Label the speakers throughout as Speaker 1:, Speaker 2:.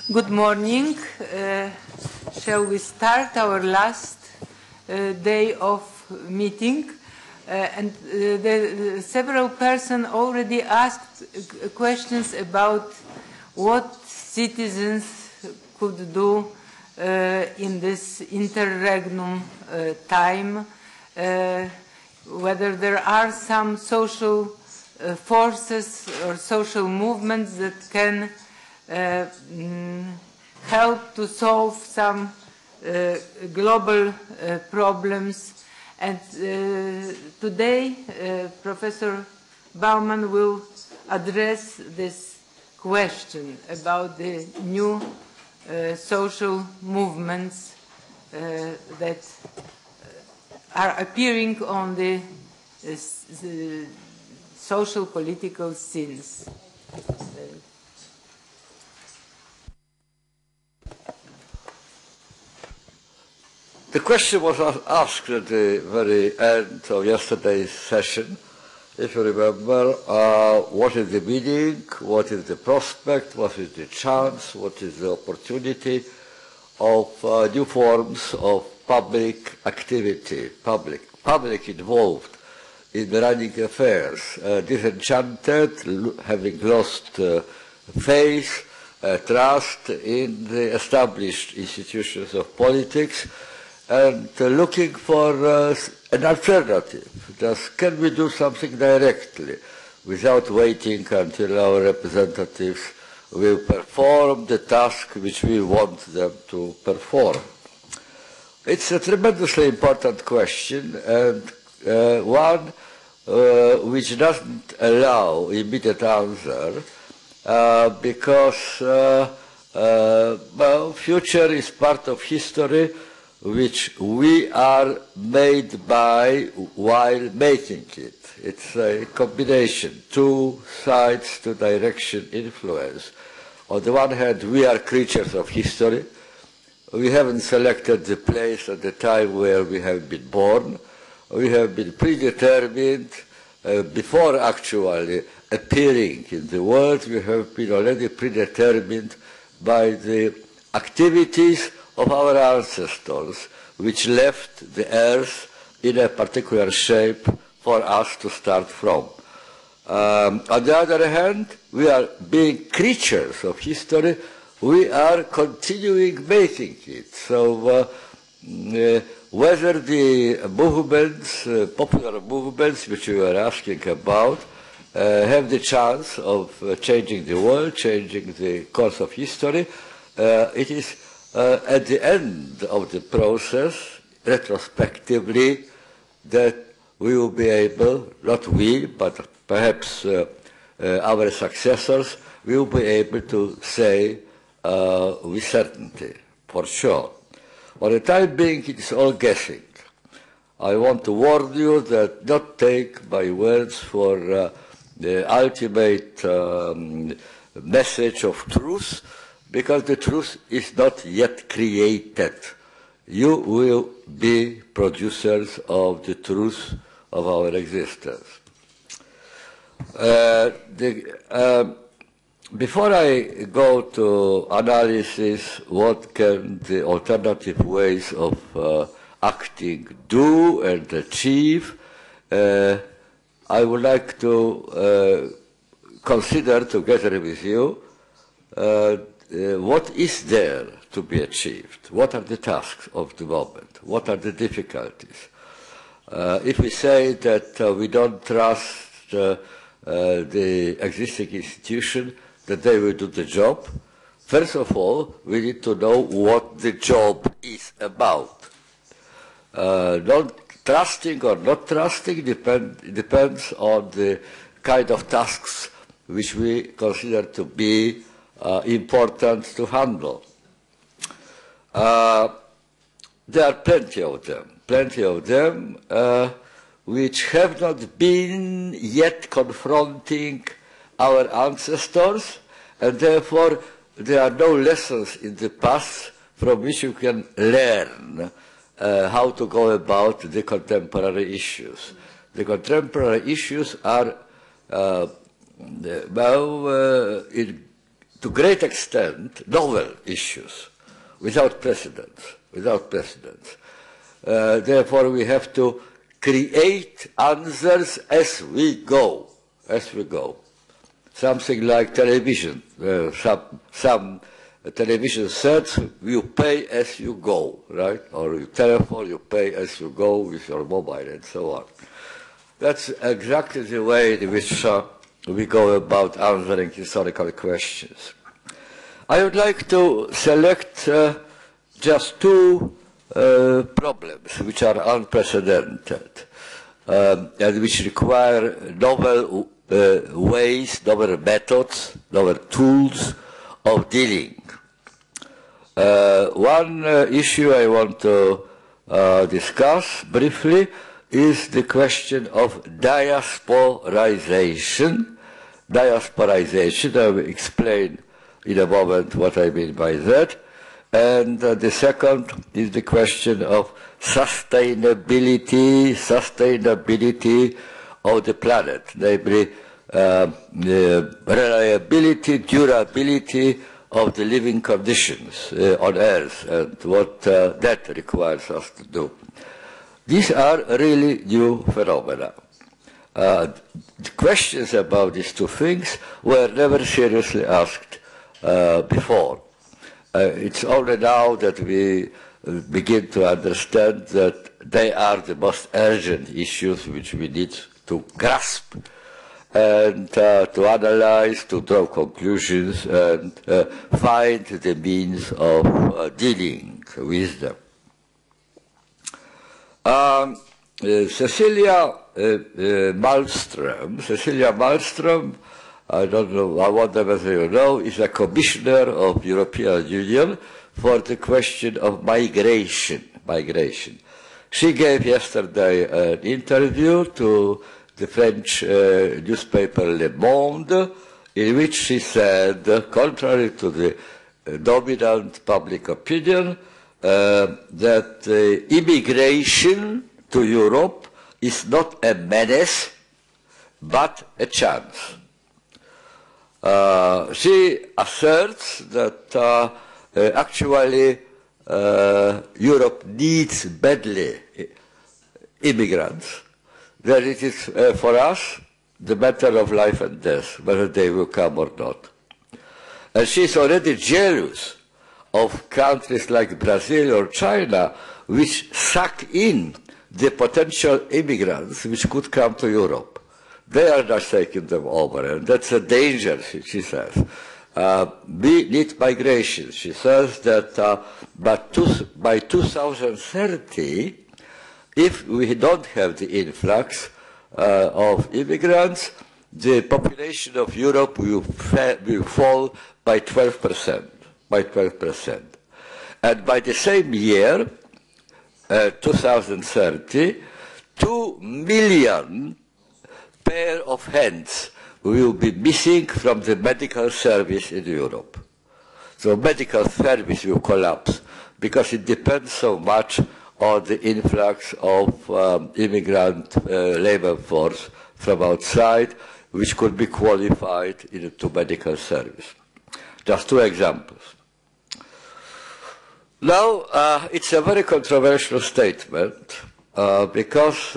Speaker 1: Good morning. Shall we start our last day of meeting? Several persons already asked questions about what citizens could do in this interregnum time, whether there are some social forces or social movements that can help to solve some global problems. And today, Professor Bauman will address this question about the new social movements that are appearing on the social political scenes.
Speaker 2: The question was asked at the very end of yesterday's session, if you remember, what is the meaning, what is the prospect, what is the chance, what is the opportunity of new forms of public activity, public involved in running affairs, disenchanted, having lost faith, trust in the established institutions of politics, and looking for an alternative. Just can we do something directly without waiting until our representatives will perform the task which we want them to perform? It's a tremendously important question, and one which doesn't allow immediate answer because well, future is part of history which we are made by while making it. It's a combination, two sides, two direction influence. On the one hand, we are creatures of history. We haven't selected the place at the time where we have been born. We have been predetermined before actually appearing in the world. We have been already predetermined by the activities of our ancestors, which left the earth in a particular shape for us to start from. On the other hand, we are being creatures of history, we are continuing making it. So whether the movements, popular movements which you are asking about, have the chance of changing the world, changing the course of history, it is at the end of the process, retrospectively, that we will be able, not we, but perhaps our successors, will be able to say with certainty, for sure. For the time being, it is all guessing. I want to warn you that not take my words for the ultimate message of truth, because the truth is not yet created. You will be producers of the truth of our existence. Before I go to analysis, what can the alternative ways of acting do and achieve, I would like to consider together with you what is there to be achieved? What are the tasks of the moment? What are the difficulties? If we say that we don't trust the existing institution, that they will do the job, first of all, we need to know what the job is about. Not trusting or not trusting depends on the kind of tasks which we consider to be important to handle. There are plenty of them which have not been yet confronting our ancestors, and therefore there are no lessons in the past from which you can learn how to go about the contemporary issues. The contemporary issues are to great extent, novel issues, without precedents, therefore, we have to create answers as we go. Something like television. Some television sets, you pay as you go, right? Or you telephone, you pay as you go with your mobile and so on. That's exactly the way in which we go about answering historical questions. I would like to select just two problems which are unprecedented and which require novel ways, novel methods, novel tools of dealing. One issue I want to discuss briefly is the question of diasporization. I will explain in a moment what I mean by that. And the second is the question of sustainability of the planet, namely reliability, durability of the living conditions on Earth, and what that requires us to do. These are really new phenomena. The questions about these two things were never seriously asked before. It's only now that we begin to understand that they are the most urgent issues which we need to grasp and to analyze, to draw conclusions, and find the means of dealing with them. Cecilia Malmström, I don't know, I wonder whether you know, is a commissioner of the European Union for the question of migration. She gave yesterday an interview to the French newspaper Le Monde, in which she said, contrary to the dominant public opinion, that immigration to Europe is not a menace, but a chance. She asserts that actually Europe needs badly immigrants, that it is for us the matter of life and death, whether they will come or not. And she is already jealous of countries like Brazil or China, which suck in the potential immigrants which could come to Europe. They are not taking them over, and that's a danger, she says. We need migration. She says that by 2030, if we don't have the influx of immigrants, the population of Europe will fall by 12%. And by the same year, 2030, 2 million pair of hands will be missing from the medical service in Europe. So medical service will collapse because it depends so much on the influx of immigrant labor force from outside, which could be qualified into medical service. Just two examples. Now, it's a very controversial statement because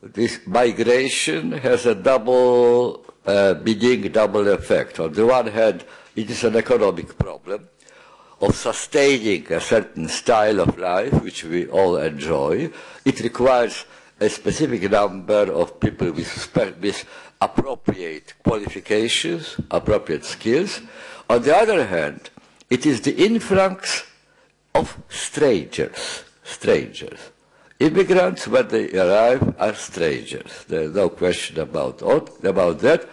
Speaker 2: this migration has a double meaning, double effect. On the one hand, it is an economic problem of sustaining a certain style of life, which we all enjoy. It requires a specific number of people with appropriate qualifications, appropriate skills. On the other hand, it is the influx of strangers. Immigrants, when they arrive, are strangers. There is no question about that.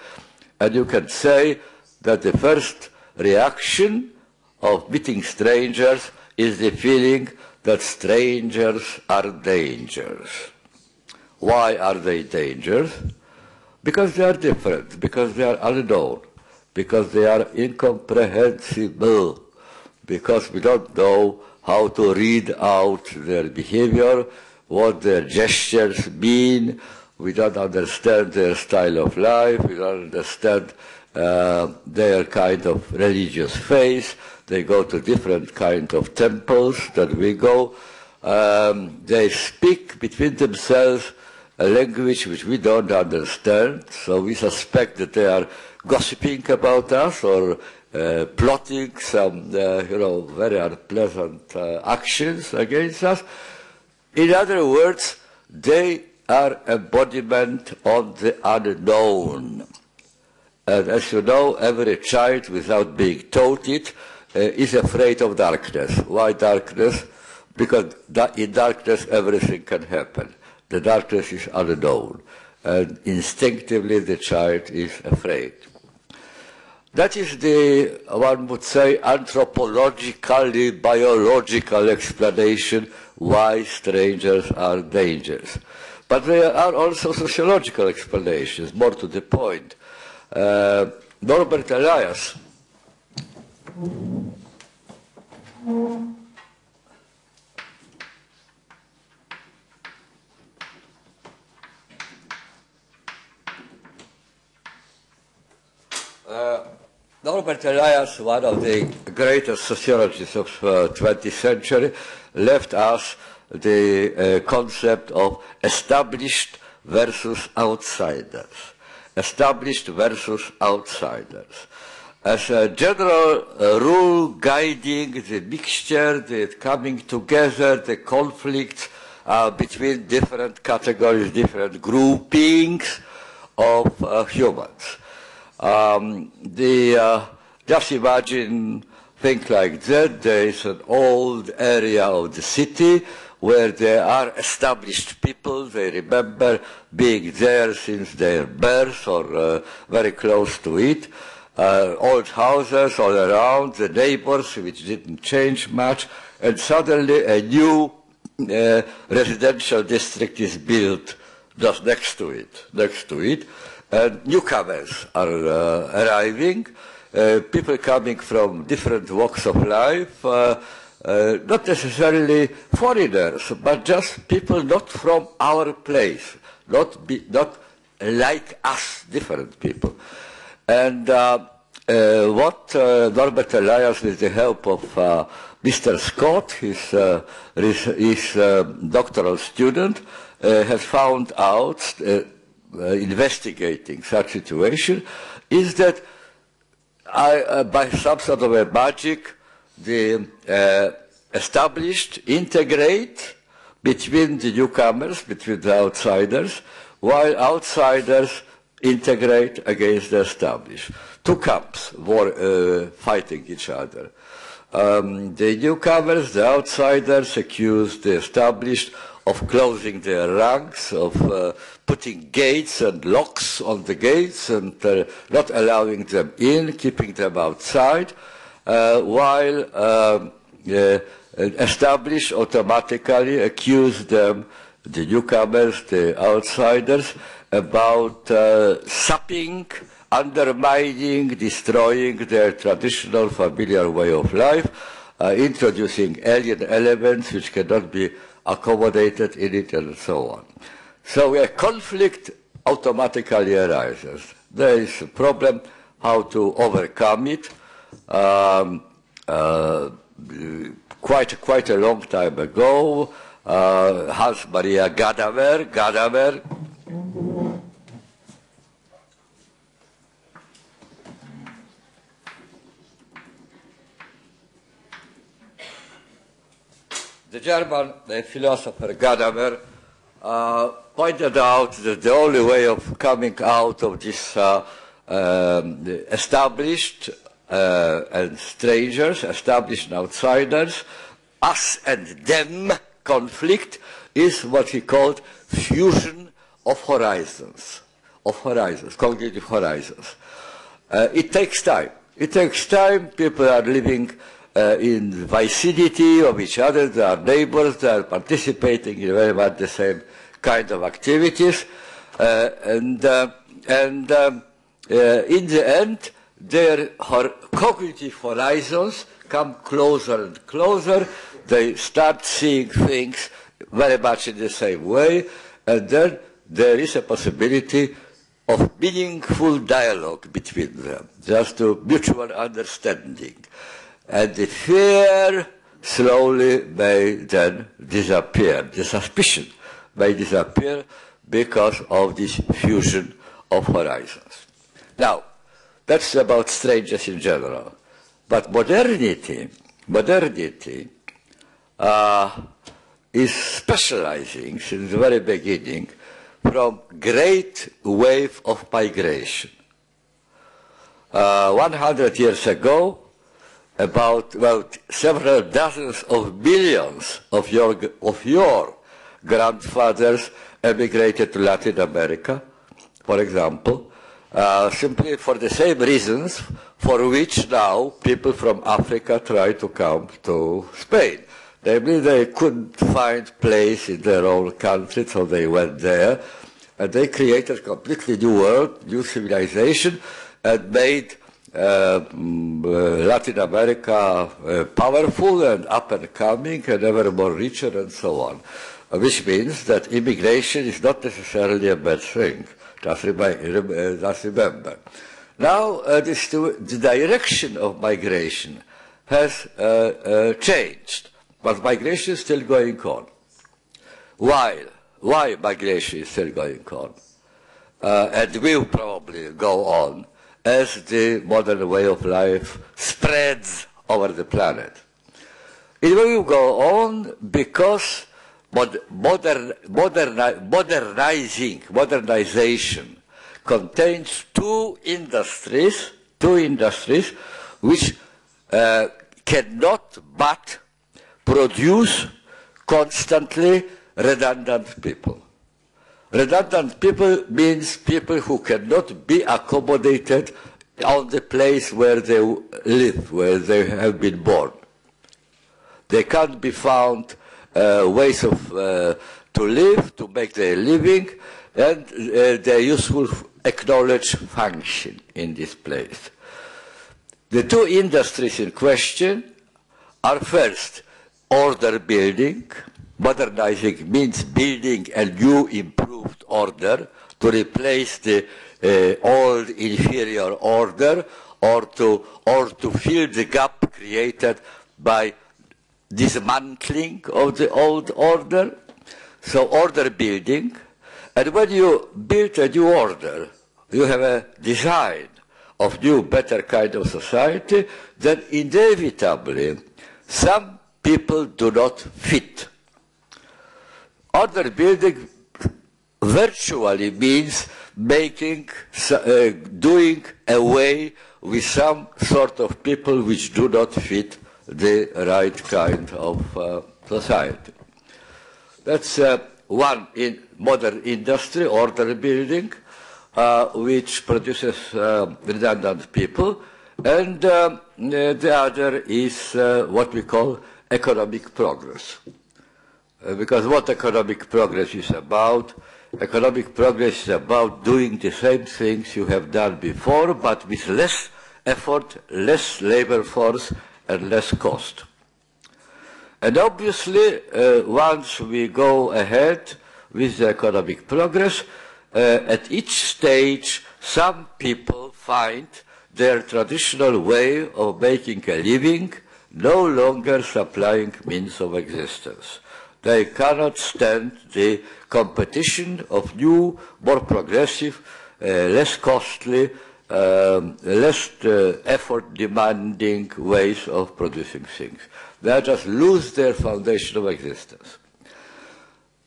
Speaker 2: And you can say that the first reaction of meeting strangers is the feeling that strangers are dangers. Why are they dangers? Because they are different, because they are unknown, because they are incomprehensible, because we don't know how to read out their behavior, what their gestures mean. We don't understand their style of life. We don't understand their kind of religious faith. They go to different kind of temples that we go. They speak between themselves a language which we don't understand, so we suspect that they are gossiping about us or plotting some, very unpleasant actions against us. In other words, they are embodiment of the unknown. And as you know, every child, without being taught it, is afraid of darkness. Why darkness? Because in darkness everything can happen. The darkness is unknown, and instinctively the child is afraid. That is the, one would say, anthropologically biological explanation why strangers are dangerous. But there are also sociological explanations, more to the point. Norbert Elias Norbert Elias, one of the greatest sociologists of 20th century, left us the concept of established versus outsiders. Established versus outsiders. As a general rule guiding the mixture, the coming together, the conflict between different categories, different groupings of humans. Just imagine things like that. There is an old area of the city where there are established people. They remember being there since their birth or very close to it. Old houses all around, the neighbors, which didn't change much, and suddenly a new residential district is built just next to it. And newcomers are arriving, people coming from different walks of life, not necessarily foreigners, but just people not from our place, not like us, different people. And what Norbert Elias, with the help of Mr. Scott, his doctoral student, has found out, investigating such situation, is that by some sort of a magic, the established integrate between the newcomers, between the outsiders, while outsiders integrate against the established. Two camps were fighting each other. The newcomers, the outsiders, accused the established of closing their ranks, of putting gates and locks on the gates and not allowing them in, keeping them outside, while established automatically accused them, the newcomers, the outsiders, about sapping, undermining, destroying their traditional familiar way of life, introducing alien elements which cannot be accommodated in it, and so on. So a conflict automatically arises. There is a problem how to overcome it. Quite a long time ago, Hans Maria Gadamer the German philosopher Gadamer pointed out that the only way of coming out of this established and strangers, established and outsiders, us and them conflict is what he called fusion of horizons, cognitive horizons. It takes time. It takes time. People are living in vicinity of each other. They are neighbors. They are participating in very much the same kind of activities. In the end, their cognitive horizons come closer and closer. They start seeing things very much in the same way, and then there is a possibility of meaningful dialogue between them, just to mutual understanding. And the fear slowly may then disappear. The suspicion may disappear because of this fusion of horizons. Now, that's about strangers in general. But modernity is specializing since the very beginning from great wave of migration. 100 years ago, about several dozens of millions of your grandfathers emigrated to Latin America, for example, simply for the same reasons for which now people from Africa try to come to Spain. Namely, they couldn't find place in their own country, so they went there, and they created a completely new world, new civilization, and made Latin America powerful and up and coming and ever more richer and so on. Which means that immigration is not necessarily a bad thing. Just remember. Now, the direction of migration has changed, but migration is still going on. Why migration is still going on? And will probably go on as the modern way of life spreads over the planet. It will go on because modernization contains two industries which cannot but produce constantly redundant people. Redundant people means people who cannot be accommodated on the place where they live, where they have been born. They can't be found ways of to live, to make their living, and their useful acknowledged function in this place. The two industries in question are first order building. Modernizing means building a new improved order to replace the old inferior order or to fill the gap created by dismantling of the old order. So order building, and when you build a new order, you have a design of new, better kind of society, then inevitably some people do not fit. Order building virtually means doing away with some sort of people which do not fit the right kind of society. That's one in modern industry, order building, which produces redundant people, and the other is what we call economic progress. Because what economic progress is about? Economic progress is about doing the same things you have done before, but with less effort, less labor force, and less cost. And obviously, once we go ahead with the economic progress, at each stage, some people find their traditional way of making a living no longer supplying means of existence. They cannot stand the competition of new, more progressive, less costly, less effort-demanding ways of producing things. They just lose their foundation of existence.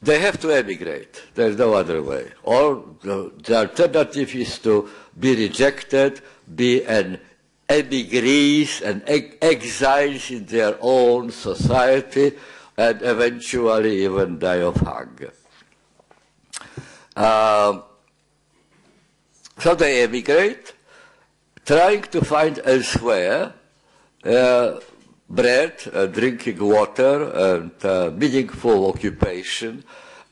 Speaker 2: They have to emigrate. There's no other way. Or the alternative is to be rejected, be an emigres and exiles in their own society, and eventually even die of hunger. So they emigrate, trying to find elsewhere bread, drinking water, and meaningful occupation,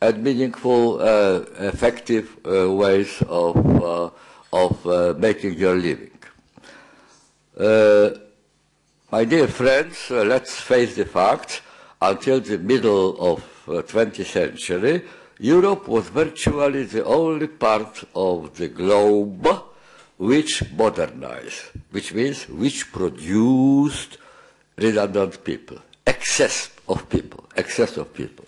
Speaker 2: and meaningful, effective ways of making your living. My dear friends, let's face the facts. Until the middle of 20th century, Europe was virtually the only part of the globe which modernized, which means which produced redundant people, excess of people, excess of people.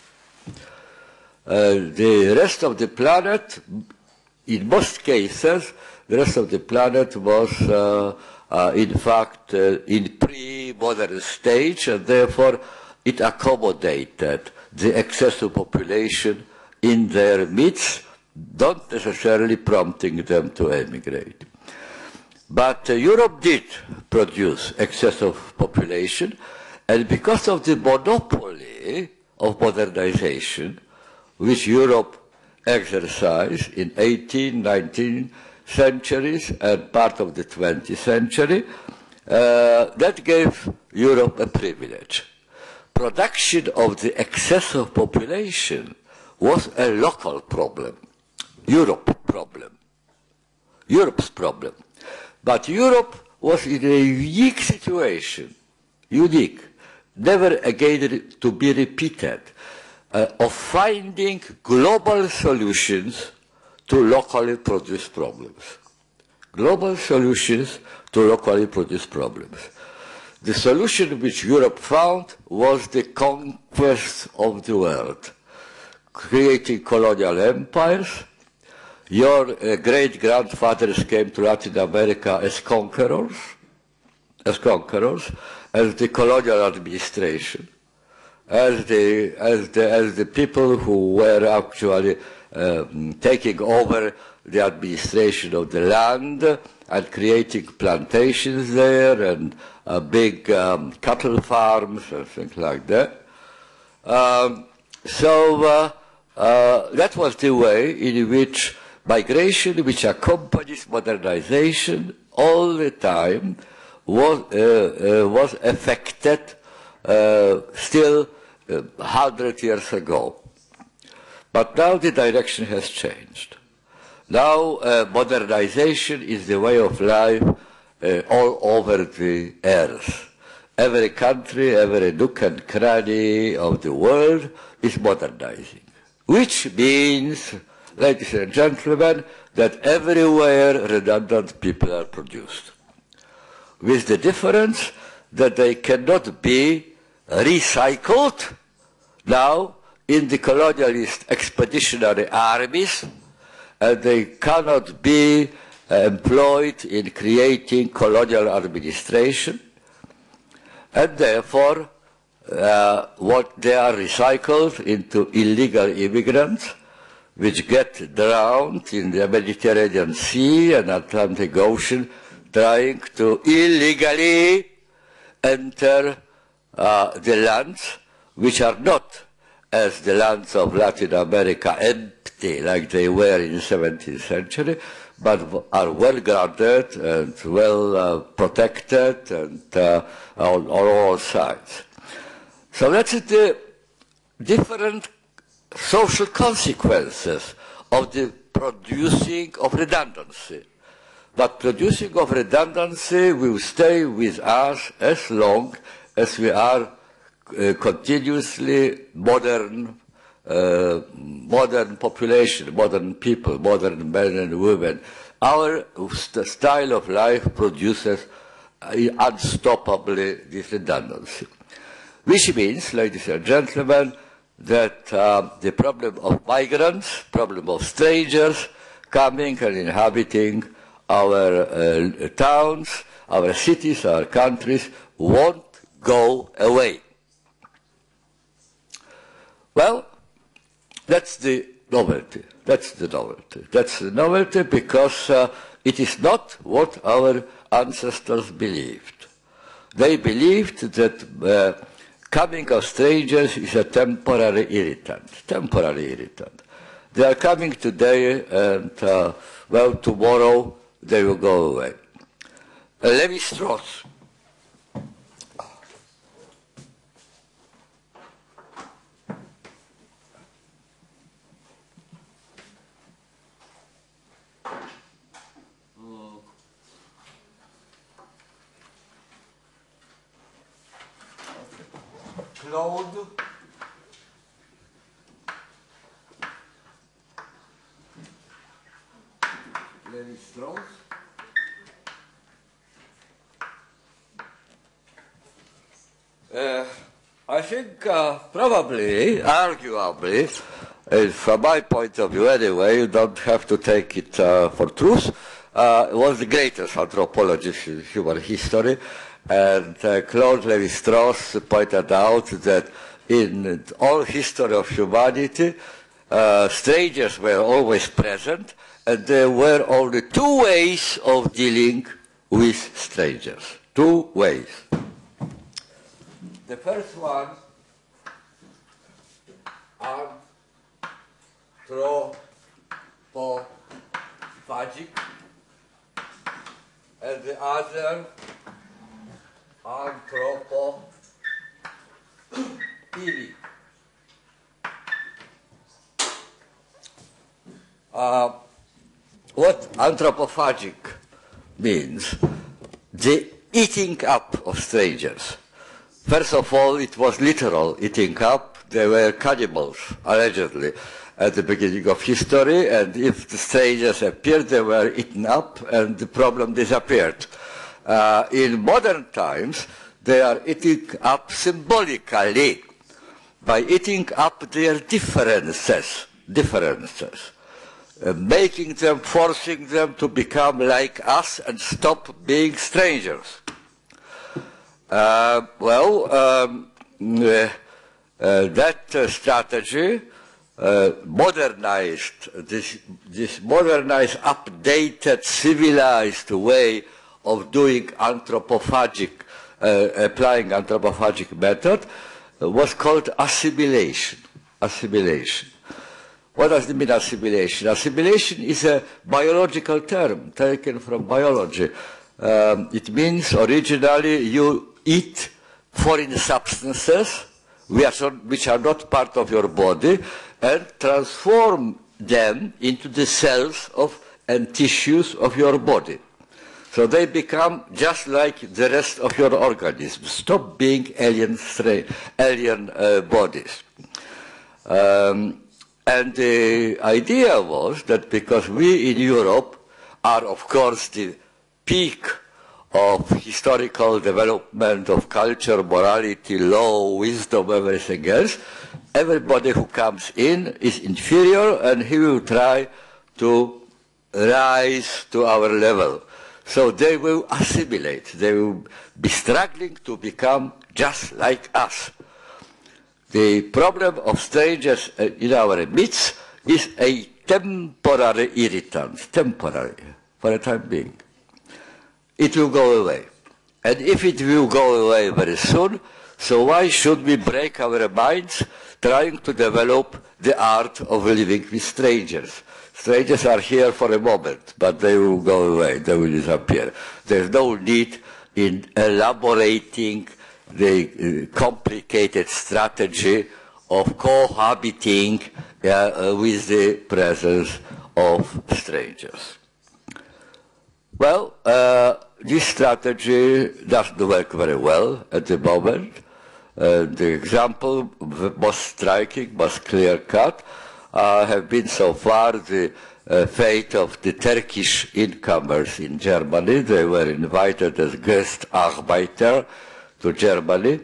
Speaker 2: The rest of the planet, in most cases, the rest of the planet was, in fact, in pre-modern stage, and therefore it accommodated the excessive population in their midst, not necessarily prompting them to emigrate. But Europe did produce excessive population, and because of the monopoly of modernization, which Europe exercised in 18th, 19th centuries and part of the 20th century, that gave Europe a privilege. Production of the excessive population was a local problem, Europe's problem. But Europe was in a unique situation, never again to be repeated, of finding global solutions to locally produced problems. Global solutions to locally produced problems. The solution which Europe found was the conquest of the world, creating colonial empires. Your great-grandfathers came to Latin America as conquerors, as the colonial administration, as the people who were actually taking over the administration of the land and creating plantations there and big cattle farms and things like that. So that was the way in which migration, which accompanies modernization all the time, was affected still 100 years ago. But now the direction has changed. Now modernization is the way of life all over the earth. Every country, every nook and cranny of the world is modernizing, which means, ladies and gentlemen, that everywhere redundant people are produced, with the difference that they cannot be recycled now in the colonialist expeditionary armies, and they cannot be employed in creating colonial administration, and therefore what they are recycled into illegal immigrants, which get drowned in the Mediterranean Sea and Atlantic Ocean, trying to illegally enter the lands which are not, as the lands of Latin America, empty like they were in the 17th century, but are well guarded and well protected and on all sides. So that's the different social consequences of the producing of redundancy. But producing of redundancy will stay with us as long as we are continuously modern population, modern people, modern men and women. Our style of life produces unstoppably this redundancy. Which means, ladies and gentlemen, that the problem of migrants, problem of strangers coming and inhabiting our towns, our cities, our countries, won't go away. Well, that's the novelty. That's the novelty. That's the novelty because it is not what our ancestors believed. They believed that coming of strangers is a temporary irritant. They are coming today and, well, tomorrow they will go away. Lévi-Strauss. Claude Strauss. I think probably, arguably, from my point of view anyway, you don't have to take it for truth, was the greatest anthropologist in human history. And Claude Lévi-Strauss pointed out that in all history of humanity, strangers were always present, and there were only two ways of dealing with strangers. Two ways. The first one, anthropophagic, and the other, anthropophilic. What anthropophagic means? The eating up of strangers. First of all, it was literal eating up. They were cannibals, allegedly, at the beginning of history, and if the strangers appeared, they were eaten up, and the problem disappeared. In modern times, they are eating up symbolically by eating up their differences, making them, forcing them to become like us and stop being strangers. That strategy modernized, this modernized, updated, civilized way of doing anthropophagic, applying anthropophagic method was called assimilation. Assimilation. What does it mean, assimilation? Assimilation is a biological term taken from biology. It means originally you eat foreign substances which are not part of your body and transform them into the cells of and tissues of your body. So they become just like the rest of your organism. Stop being alien bodies. And the idea was that because we in Europe are, of course, the peak of historical development of culture, morality, law, wisdom, everything else, everybody who comes in is inferior and he will try to rise to our level. So they will assimilate. They will be struggling to become just like us. The problem of strangers in our midst is a temporary irritant, temporary, for a time being. It will go away. And if it will go away very soon, so why should we break our minds trying to develop the art of living with strangers? Strangers are here for a moment, but they will go away, they will disappear. There's no need in elaborating the complicated strategy of cohabiting with the presence of strangers. Well, this strategy doesn't work very well at the moment. The example most striking, most clear-cut, have been so far the fate of the Turkish incomers in Germany. They were invited as Gastarbeiter to Germany,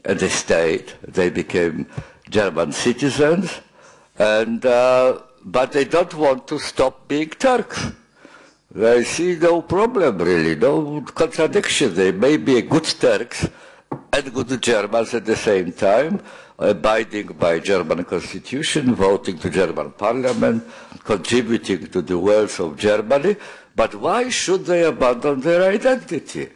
Speaker 2: and they stayed. They became German citizens, and but they don't want to stop being Turks. They see no problem, really, no contradiction. They may be good Turks and good Germans at the same time, abiding by German constitution, voting to German parliament, contributing to the wealth of Germany. But why should they abandon their identity?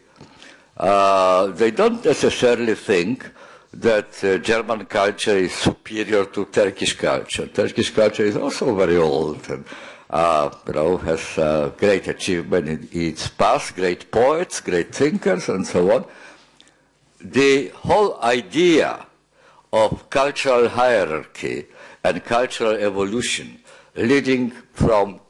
Speaker 2: They don't necessarily think that German culture is superior to Turkish culture. Turkish culture is also very old and has great achievement in its past, great poets, great thinkers, and so on. The whole idea of cultural hierarchy and cultural evolution leading from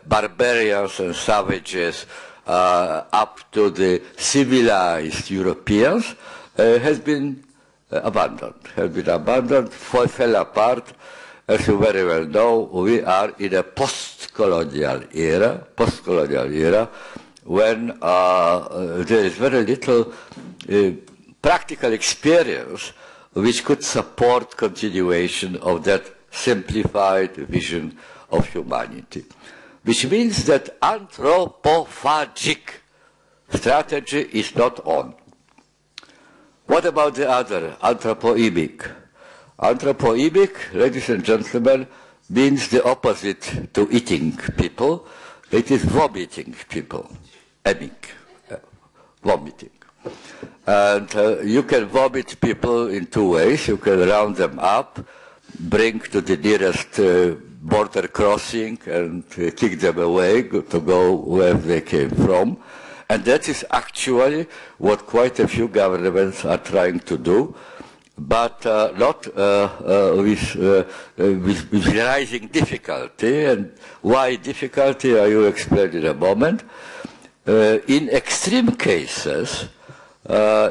Speaker 2: barbarians and savages up to the civilized Europeans has been abandoned, fell apart, as you very well know, we are in a post-colonial era, when there is very little practical experience which could support continuation of that simplified vision of humanity. Which means that anthropophagic strategy is not on. What about the other, anthropoemic? Anthropoemic, ladies and gentlemen, means the opposite to eating people. It is vomiting people. Emic, vomiting. And you can vomit people in two ways. You can round them up, bring to the nearest border crossing and kick them away to go where they came from. And that is actually what quite a few governments are trying to do, but not with rising difficulty. And why difficulty, I will explain in a moment. In extreme cases,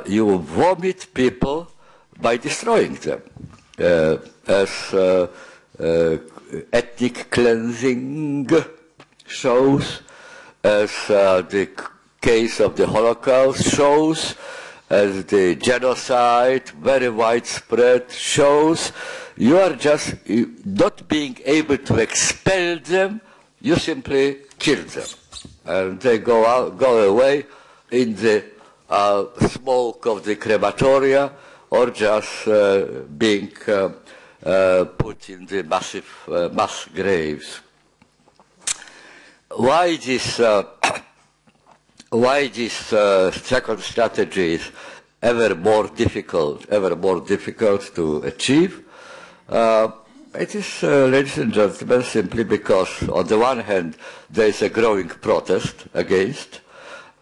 Speaker 2: you vomit people by destroying them, as ethnic cleansing shows, as the case of the Holocaust shows, as the genocide, very widespread, shows. You are just not being able to expel them, you simply kill them. And they go away in the smoke of the crematoria, or just being put in the massive mass graves. Why this second strategy is ever more difficult to achieve? It is, ladies and gentlemen, simply because, on the one hand, there is a growing protest against,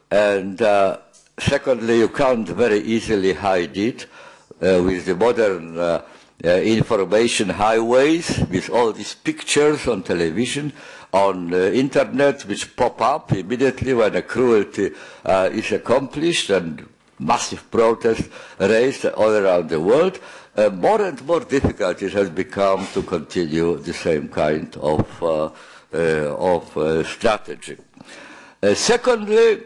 Speaker 2: and secondly, you can't very easily hide it with the modern information highways, with all these pictures on television, on internet, which pop up immediately when a cruelty is accomplished, and massive protests raised all around the world. More and more difficult it has become to continue the same kind of strategy. Secondly,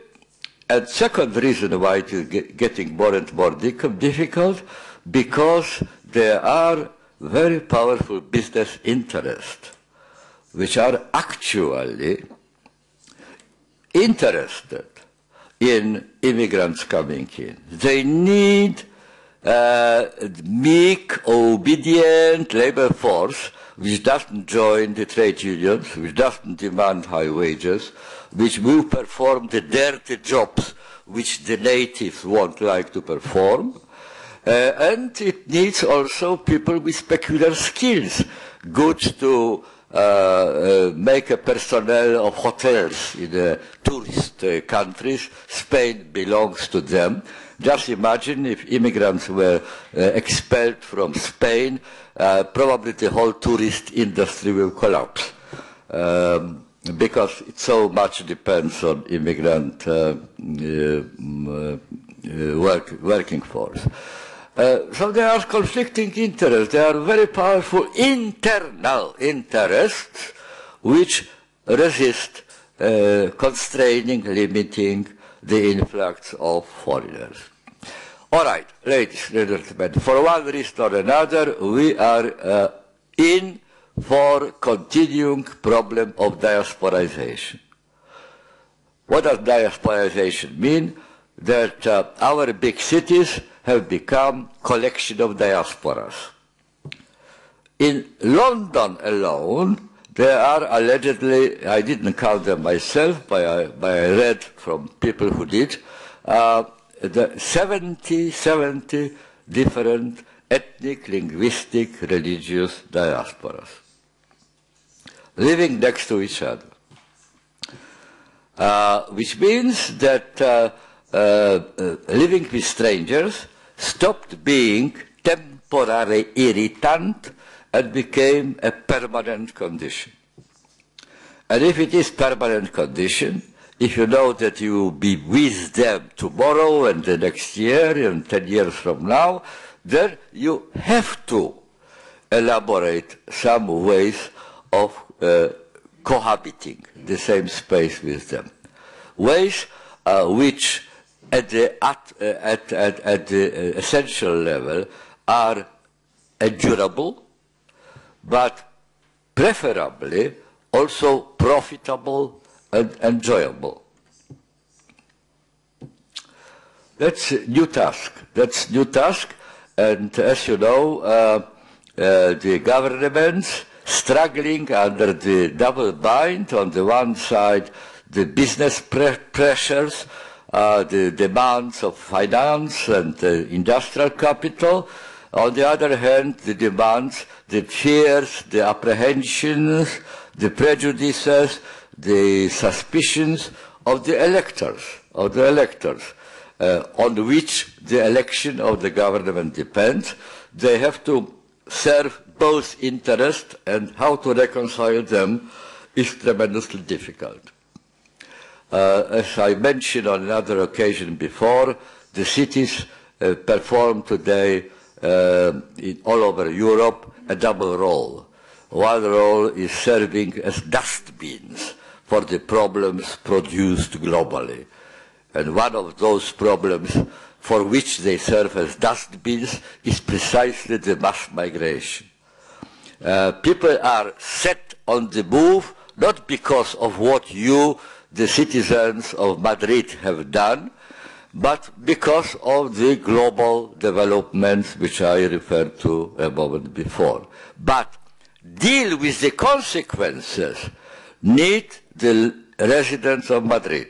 Speaker 2: and second reason why it is getting more and more difficult, because there are very powerful business interests which are actually interested in immigrants coming in. They need meek, obedient labor force which doesn't join the trade unions, which doesn't demand high wages, which will perform the dirty jobs which the natives won't like to perform. And it needs also people with peculiar skills, good to make a personnel of hotels in the tourist countries. Spain belongs to them. Just imagine if immigrants were expelled from Spain, probably the whole tourist industry will collapse, because it so much depends on immigrant working force. So there are conflicting interests. There are very powerful internal interests which resist constraining, limiting the influx of foreigners. All right, ladies and gentlemen, for one reason or another, we are in for continuing problem of diasporization. What does diasporization mean? That our big cities have become collection of diasporas. In London alone, there are allegedly, I didn't count them myself, but I read from people who did, 70 different ethnic, linguistic, religious diasporas living next to each other. Which means that living with strangers stopped being temporary irritant and became a permanent condition. And if it is permanent condition, if you know that you will be with them tomorrow and the next year and 10 years from now, then you have to elaborate some ways of cohabiting the same space with them. Ways which at the essential level are endurable, but preferably also profitable and enjoyable. That's a new task. That's new task, and as you know, the governments struggling under the double bind. On the one side, the business pressures, the demands of finance and industrial capital. On the other hand, the demands, the fears, the apprehensions, the prejudices, the suspicions of the electors, on which the election of the government depends. They have to serve both interests, and how to reconcile them is tremendously difficult. As I mentioned on another occasion before, the cities perform today all over Europe a double role. One role is serving as dustbins for the problems produced globally. And one of those problems for which they serve as dustbins is precisely the mass migration. People are set on the move not because of what you, the citizens of Madrid, have done, but because of the global developments which I referred to a moment before. But deal with the consequences need the residents of Madrid.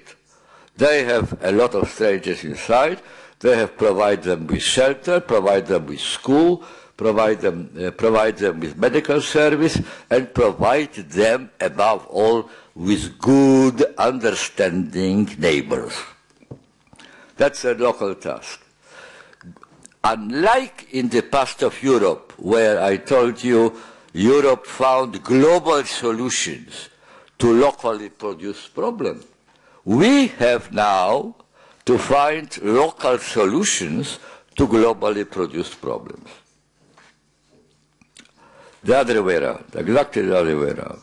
Speaker 2: They have a lot of strangers inside. They have provided them with shelter, provide them with school, provide them with medical service, and provide them, above all, with good, understanding neighbors. That's a local task. Unlike in the past of Europe, where I told you Europe found global solutions to locally produced problems, we have now to find local solutions to globally produced problems. The other way around, exactly the other way around.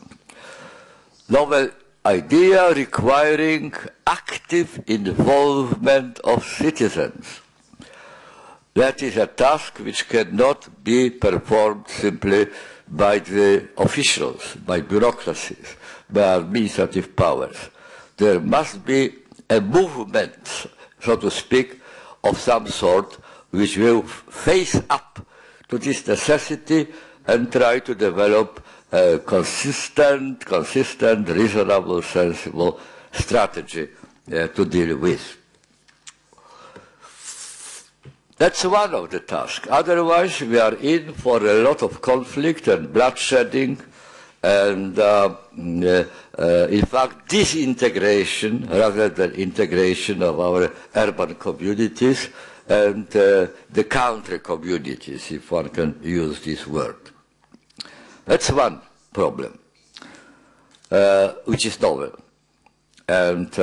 Speaker 2: Novel idea requiring active involvement of citizens. That is a task which cannot be performed simply by the officials, by bureaucracies, by administrative powers. There must be a movement, so to speak, of some sort, which will face up to this necessity and try to develop a consistent, reasonable, sensible strategy to deal with. That's one of the tasks. Otherwise, we are in for a lot of conflict and bloodshedding, and in fact, disintegration rather than integration of our urban communities and the country communities, if one can use this word. That's one problem, which is novel. And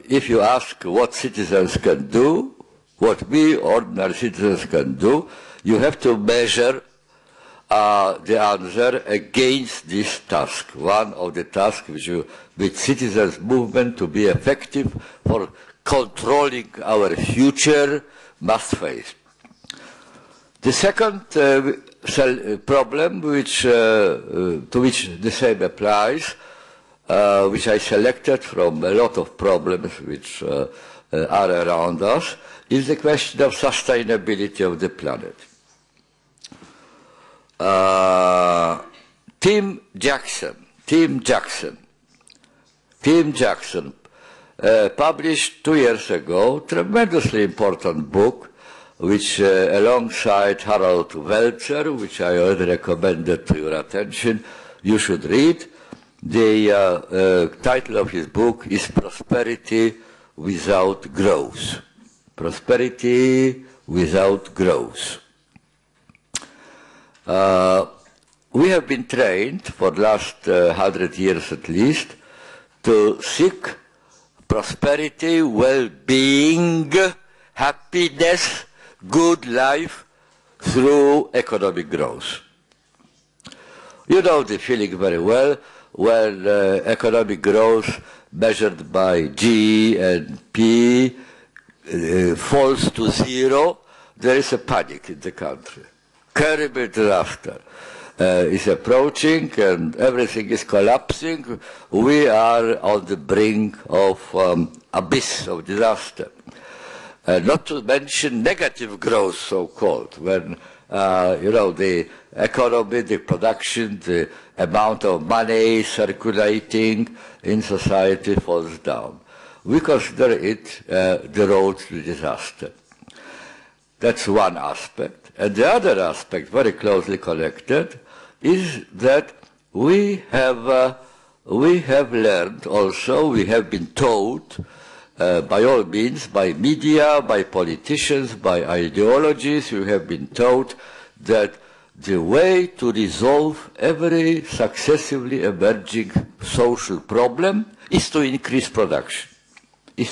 Speaker 2: if you ask what citizens can do, what we ordinary citizens can do, you have to measure the answer against this task. One of the tasks which citizens' movement to be effective for controlling our future must face. The second problem to which the same applies, which I selected from a lot of problems which are around us, is the question of sustainability of the planet. Tim Jackson published 2 years ago a tremendously important book, which alongside Harold Welcher, which I already recommended to your attention, you should read. The title of his book is Prosperity Without Growth. Prosperity Without Growth. We have been trained for the last 100 years at least to seek prosperity, well-being, happiness, good life through economic growth. You know the feeling very well when economic growth measured by G and P falls to zero. There is a panic in the country. Terrible disaster is approaching and everything is collapsing. We are on the brink of abyss of disaster. Not to mention negative growth, so-called, when the economy, the production, the amount of money circulating in society falls down. We consider it the road to disaster. That's one aspect. And the other aspect, very closely connected, is that we have learned also, we have been taught, by all means, by media, by politicians, by ideologies, we have been taught that the way to resolve every successively emerging social problem is to increase production. We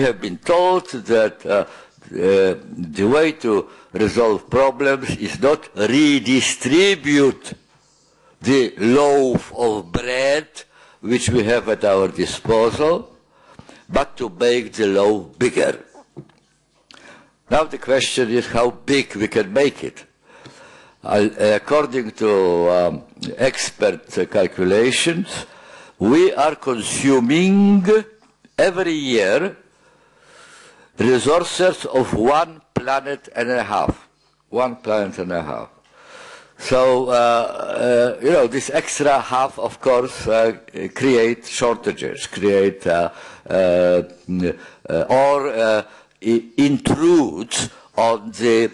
Speaker 2: have been taught that the way to resolve problems is not redistribute the loaf of bread which we have at our disposal, but to make the loaf bigger. Now the question is how big we can make it. According to expert calculations, we are consuming every year resources of 1.5 planets. 1 planet and a half. So, this extra half, of course, create shortages, intrudes on the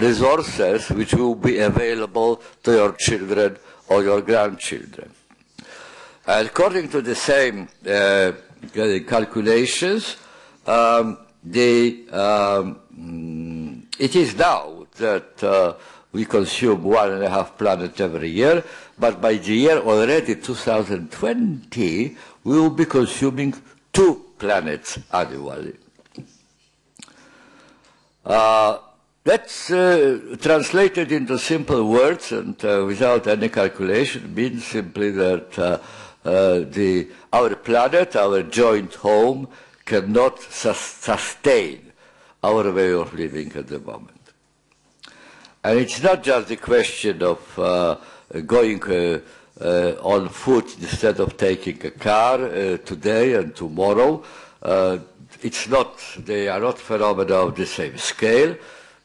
Speaker 2: resources which will be available to your children or your grandchildren. According to the same calculations, it is now that we consume 1.5 planets every year, but by the year already 2020, we will be consuming 2 planets annually. That's translated into simple words and without any calculation means simply that our planet, our joint home, cannot sustain our way of living at the moment. And it's not just the question of going on foot instead of taking a car today and tomorrow. They are not phenomena of the same scale,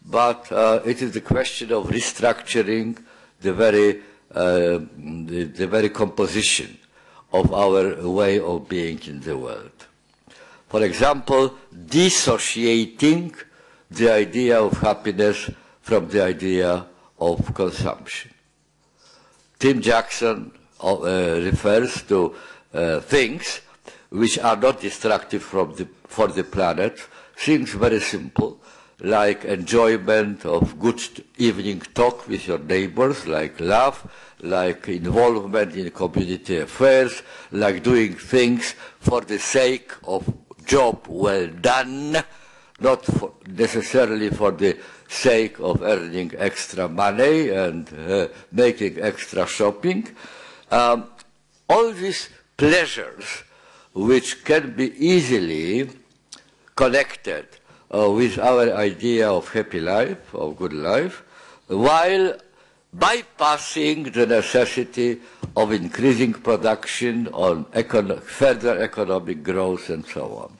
Speaker 2: but it is the question of restructuring the very composition of our way of being in the world. For example, dissociating the idea of happiness from the idea of consumption. Tim Jackson refers to things which are not destructive for the planet, things very simple, like enjoyment of good evening talk with your neighbors, like love, like involvement in community affairs, like doing things for the sake of job well done, not necessarily for the sake of earning extra money and making extra shopping. All these pleasures which can be easily connected with our idea of happy life, of good life, while bypassing the necessity of increasing production on further economic growth and so on.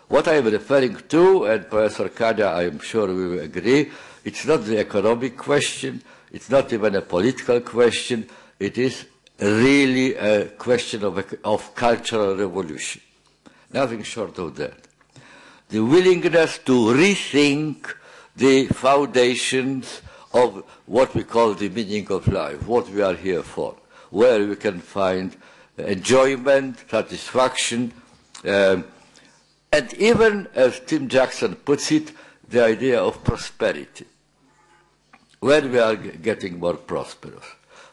Speaker 2: What I am referring to, and Professor Kania, I am sure we will agree, it's not the economic question, it's not even a political question, it is really a question of cultural revolution. Nothing short of that. The willingness to rethink the foundations of what we call the meaning of life, what we are here for, where we can find enjoyment, satisfaction, and even, as Tim Jackson puts it, the idea of prosperity, where we are getting more prosperous.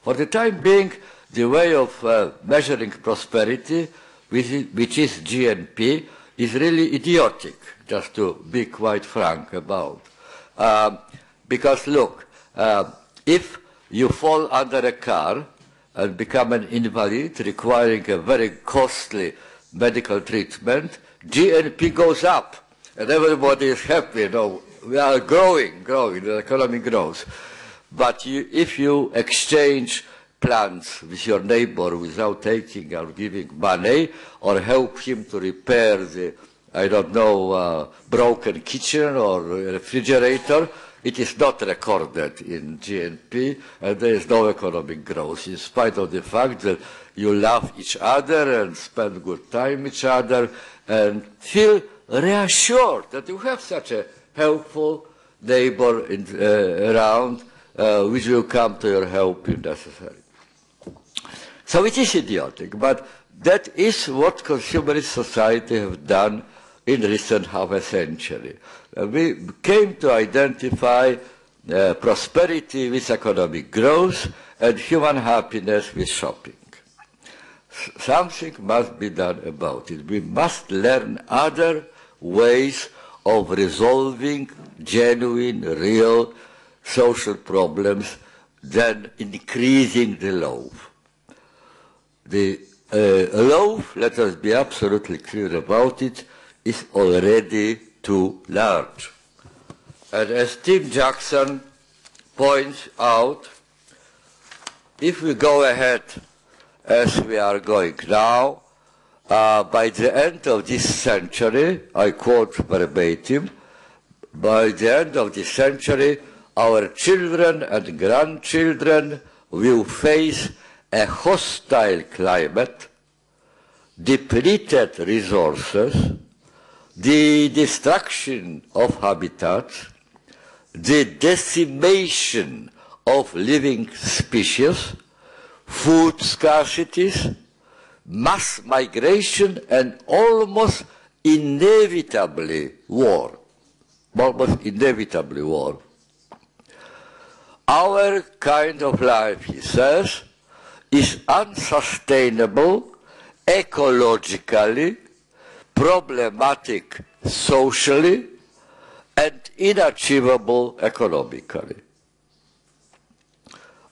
Speaker 2: For the time being, the way of measuring prosperity, which is GNP, is really idiotic, just to be quite frank about. Because look, If you fall under a car and become an invalid requiring a very costly medical treatment, GNP goes up and everybody is happy. We are growing, the economy grows. But if you exchange plans with your neighbor without taking or giving money, or help him to repair the, broken kitchen or refrigerator, it is not recorded in GNP, and there is no economic growth, in spite of the fact that you love each other and spend good time with each other and feel reassured that you have such a helpful neighbor around which will come to your help if necessary. So it is idiotic, but that is what consumerist society have done in recent half a century. We came to identify prosperity with economic growth and human happiness with shopping. Something must be done about it. We must learn other ways of resolving genuine, real social problems than increasing the loaf. The loaf, let us be absolutely clear about it, is already too large. And as Tim Jackson points out, if we go ahead as we are going now, by the end of this century, I quote verbatim, by the end of this century, our children and grandchildren will face a hostile climate, depleted resources, the destruction of habitats, the decimation of living species, food scarcities, mass migration, and almost inevitably war. Almost inevitably war. Our kind of life, he says, is unsustainable ecologically, problematic socially, and inachievable economically.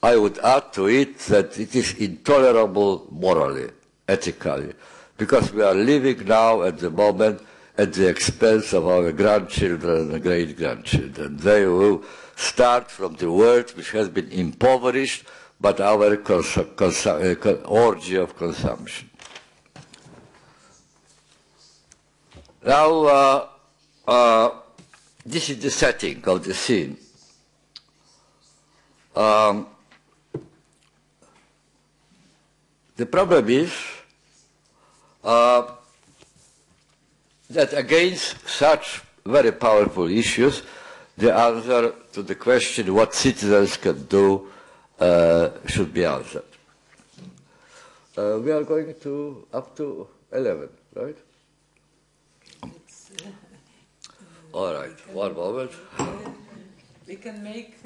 Speaker 2: I would add to it that it is intolerable morally, ethically, because we are living now at the moment at the expense of our grandchildren and great-grandchildren. They will start from the world which has been impoverished by our orgy of consumption. Now, this is the setting of the scene. The problem is that against such very powerful issues, the answer to the question what citizens can do should be answered. We are going to up to 11, right? All right, one moment.
Speaker 1: We can make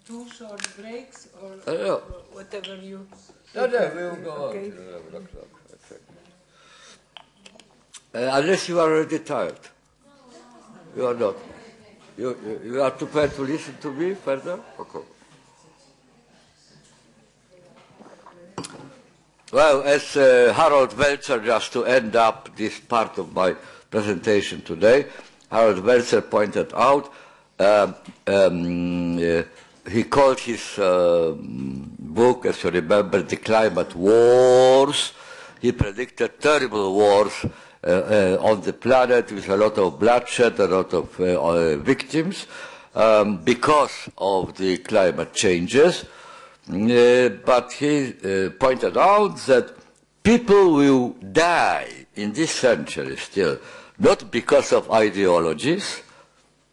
Speaker 1: 2 short breaks or whatever you...
Speaker 2: No, we will go on till 11 o'clock, I think. Unless you are already tired. You are not. You are prepared to listen to me further? Okay. Well, as Harold Welzer, just to end up this part of my presentation today, Harold Welzer pointed out, he called his book, as you remember, The Climate Wars. He predicted terrible wars on the planet with a lot of bloodshed, a lot of victims because of the climate changes. But he pointed out that people will die in this century still, not because of ideologies,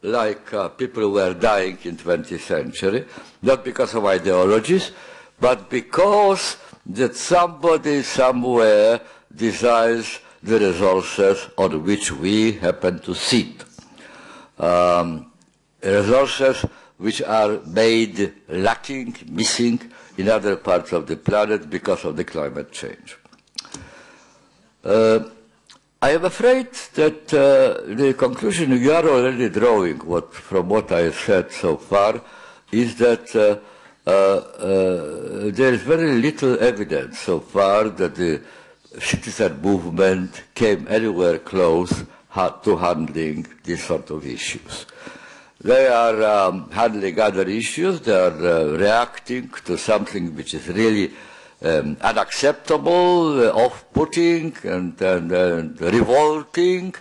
Speaker 2: like people were dying in 20th century, not because of ideologies, but because that somebody somewhere desires the resources on which we happen to sit. Resources which are made lacking, missing in other parts of the planet because of the climate change. I am afraid that the conclusion you are already drawing from what I have said so far is that there is very little evidence so far that the citizen movement came anywhere close to handling these sort of issues. They are handling other issues. They are reacting to something which is really unacceptable, off-putting, and revolting,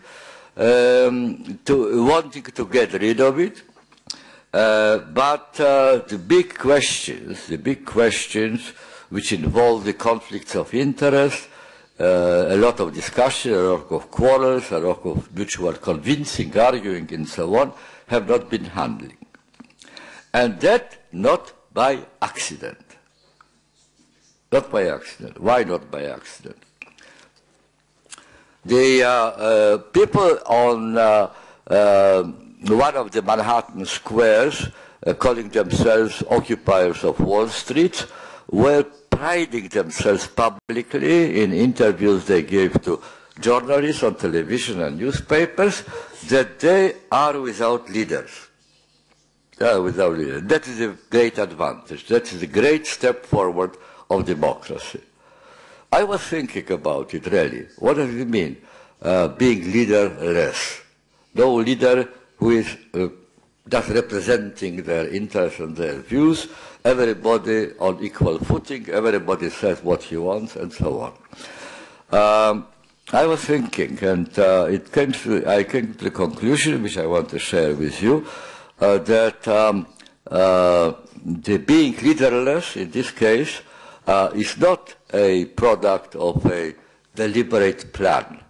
Speaker 2: wanting to get rid of it. But the big questions which involve the conflicts of interest, a lot of discussion, a lot of quarrels, a lot of mutual convincing, arguing, and so on, have not been handling. And that not by accident. Not by accident. Why not by accident? The people on one of the Manhattan squares, calling themselves occupiers of Wall Street, were priding themselves publicly in interviews they gave to journalists on television and newspapers that they are without leaders. They are without leaders. That is a great advantage. That is a great step forward of democracy. I was thinking about it really. What does it mean, being leaderless? No leader who is just representing their interests and their views, everybody on equal footing, everybody says what he wants, and so on. I was thinking, and I came to the conclusion, which I want to share with you, that the being leaderless in this case is not a product of a deliberate plan.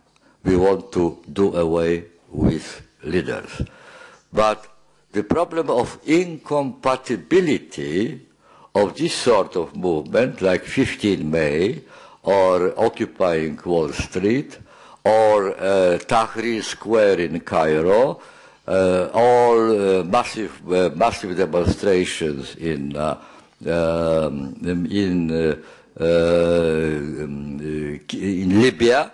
Speaker 2: We want to do away with leaders. But the problem of incompatibility of this sort of movement, like 15 May, or occupying Wall Street, or Tahrir Square in Cairo, or massive demonstrations in Libya.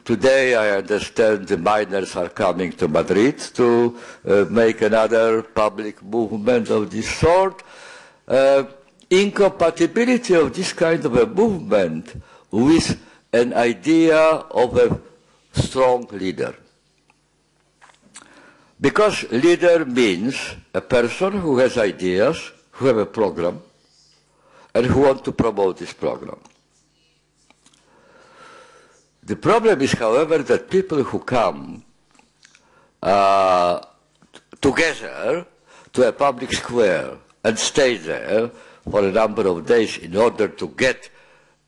Speaker 2: Today, I understand the miners are coming to Madrid to make another public movement of this sort. Incompatibility of this kind of a movement with an idea of a strong leader. Because leader means a person who has ideas, who have a program, and who want to promote this program. The problem is, however, that people who come together to a public square and stay there for a number of days in order to get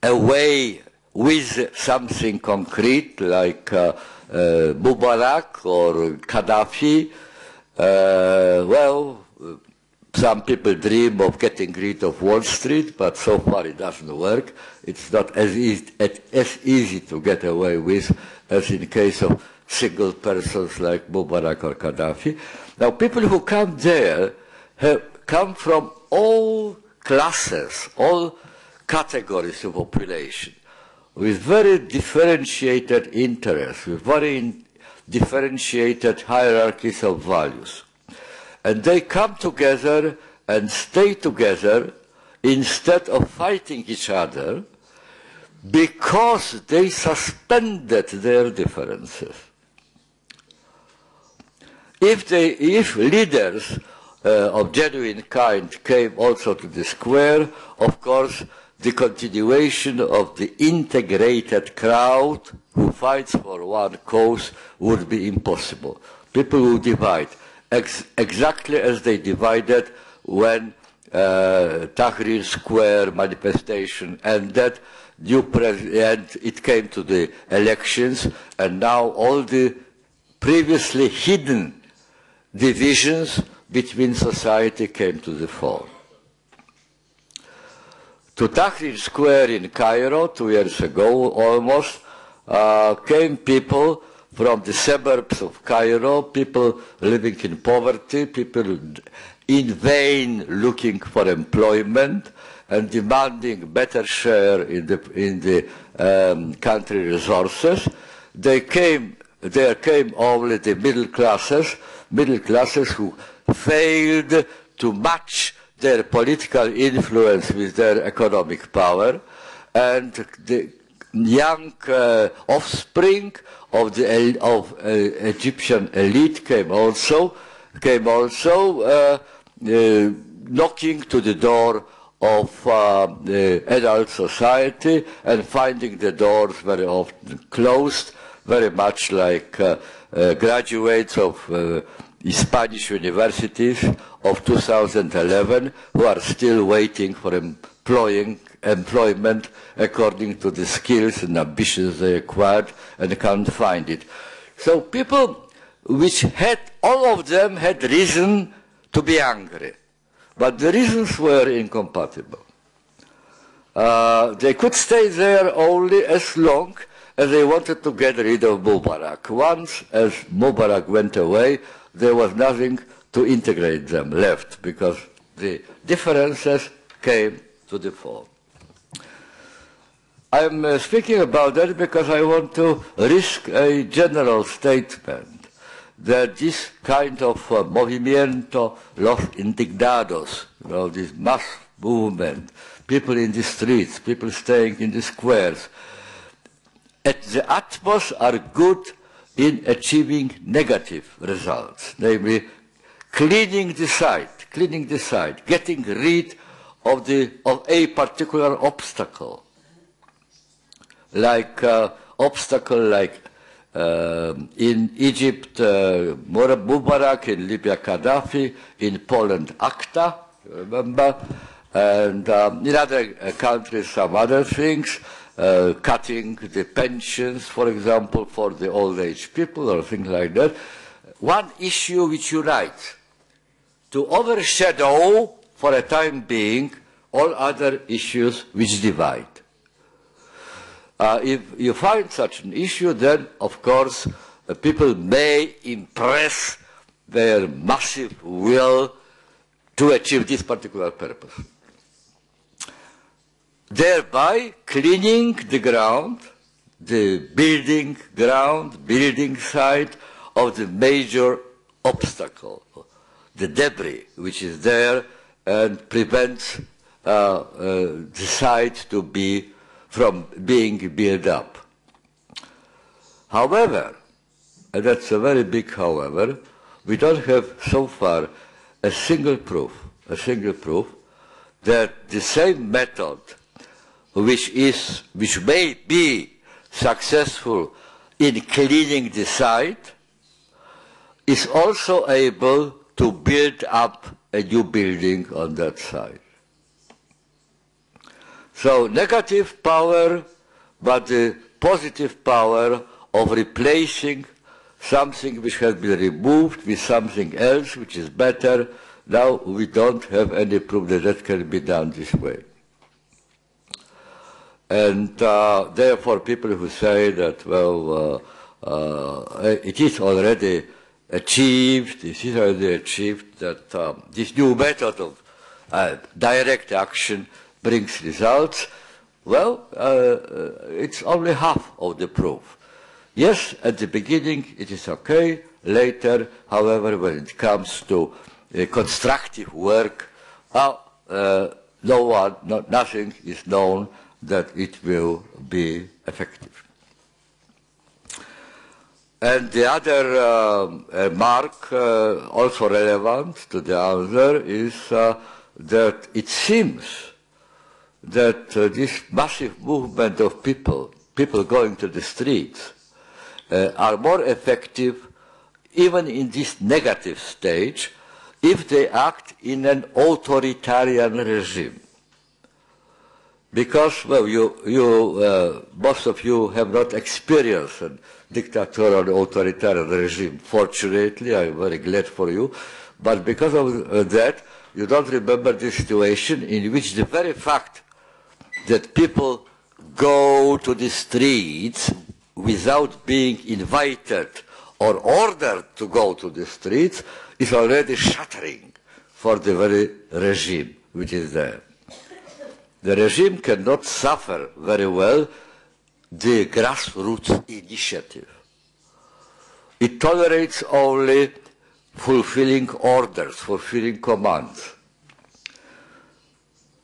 Speaker 2: away with something concrete like Mubarak or Gaddafi, well, some people dream of getting rid of Wall Street, but so far it doesn't work. It's not as easy to get away with as in case of single persons like Mubarak or Gaddafi. Now, people who come there have come from all classes, all categories of population, with very differentiated interests, with very differentiated hierarchies of values. And they come together and stay together instead of fighting each other because they suspended their differences. If leaders of genuine kind came also to the square, of course, the continuation of the integrated crowd who fights for one cause would be impossible. People would divide, exactly as they divided when Tahrir Square manifestation ended, and it came to the elections, and now all the previously hidden divisions between society came to the fore. To Tahrir Square in Cairo 2 years ago almost came people from the suburbs of Cairo, people living in poverty, people in vain looking for employment and demanding better share in the country resources. There came only the middle classes who failed to match their political influence with their economic power, and the young offspring of the Egyptian elite came also knocking to the door of adult society and finding the doors very often closed, very much like graduates of Spanish universities of 2011 who are still waiting for employment according to the skills and ambitions they acquired and can't find it. So people which had, all of them had reason to be angry, but the reasons were incompatible. They could stay there only as long as they wanted to get rid of Mubarak. Once as Mubarak went away, there was nothing to integrate them left, because the differences came to the fore. I'm speaking about that because I want to risk a general statement that this kind of movimiento los indignados, this mass movement, people in the streets, people staying in the squares, at the utmost are good in achieving negative results, namely cleaning the site, getting rid of a particular obstacle, like in Egypt, Mubarak, in Libya, Gaddafi, in Poland, ACTA, remember, and in other countries, some other things, cutting the pensions, for example, for the old age people or things like that. One issue which unites to overshadow, for a time being, all other issues which divide. If you find such an issue, then, of course, people may impress their massive will to achieve this particular purpose, thereby cleaning the ground, the building site of the major obstacle, the debris which is there and prevents the site from being built up. However, and that's a very big however, we don't have so far a single proof that the same method which may be successful in cleaning the site is also able to build up a new building on that site. So negative power, but the positive power of replacing something which has been removed with something else which is better. Now we don't have any proof that that can be done this way. And therefore people who say that, well, it is already achieved that this new method of direct action brings results, well, it's only half of the proof. Yes, at the beginning it is okay. Later, however, when it comes to constructive work, nothing is known that it will be effective. And the other mark, also relevant to the answer, is that it seems that this massive movement of people going to the streets, are more effective even in this negative stage if they act in an authoritarian regime. Because, well, most of you have not experienced a dictatorial authoritarian regime. Fortunately, I'm very glad for you. But because of that, you don't remember the situation in which the very fact that people go to the streets without being invited or ordered to go to the streets is already shattering for the very regime which is there. The regime cannot suffer very well the grassroots initiative. It tolerates only fulfilling orders, fulfilling commands.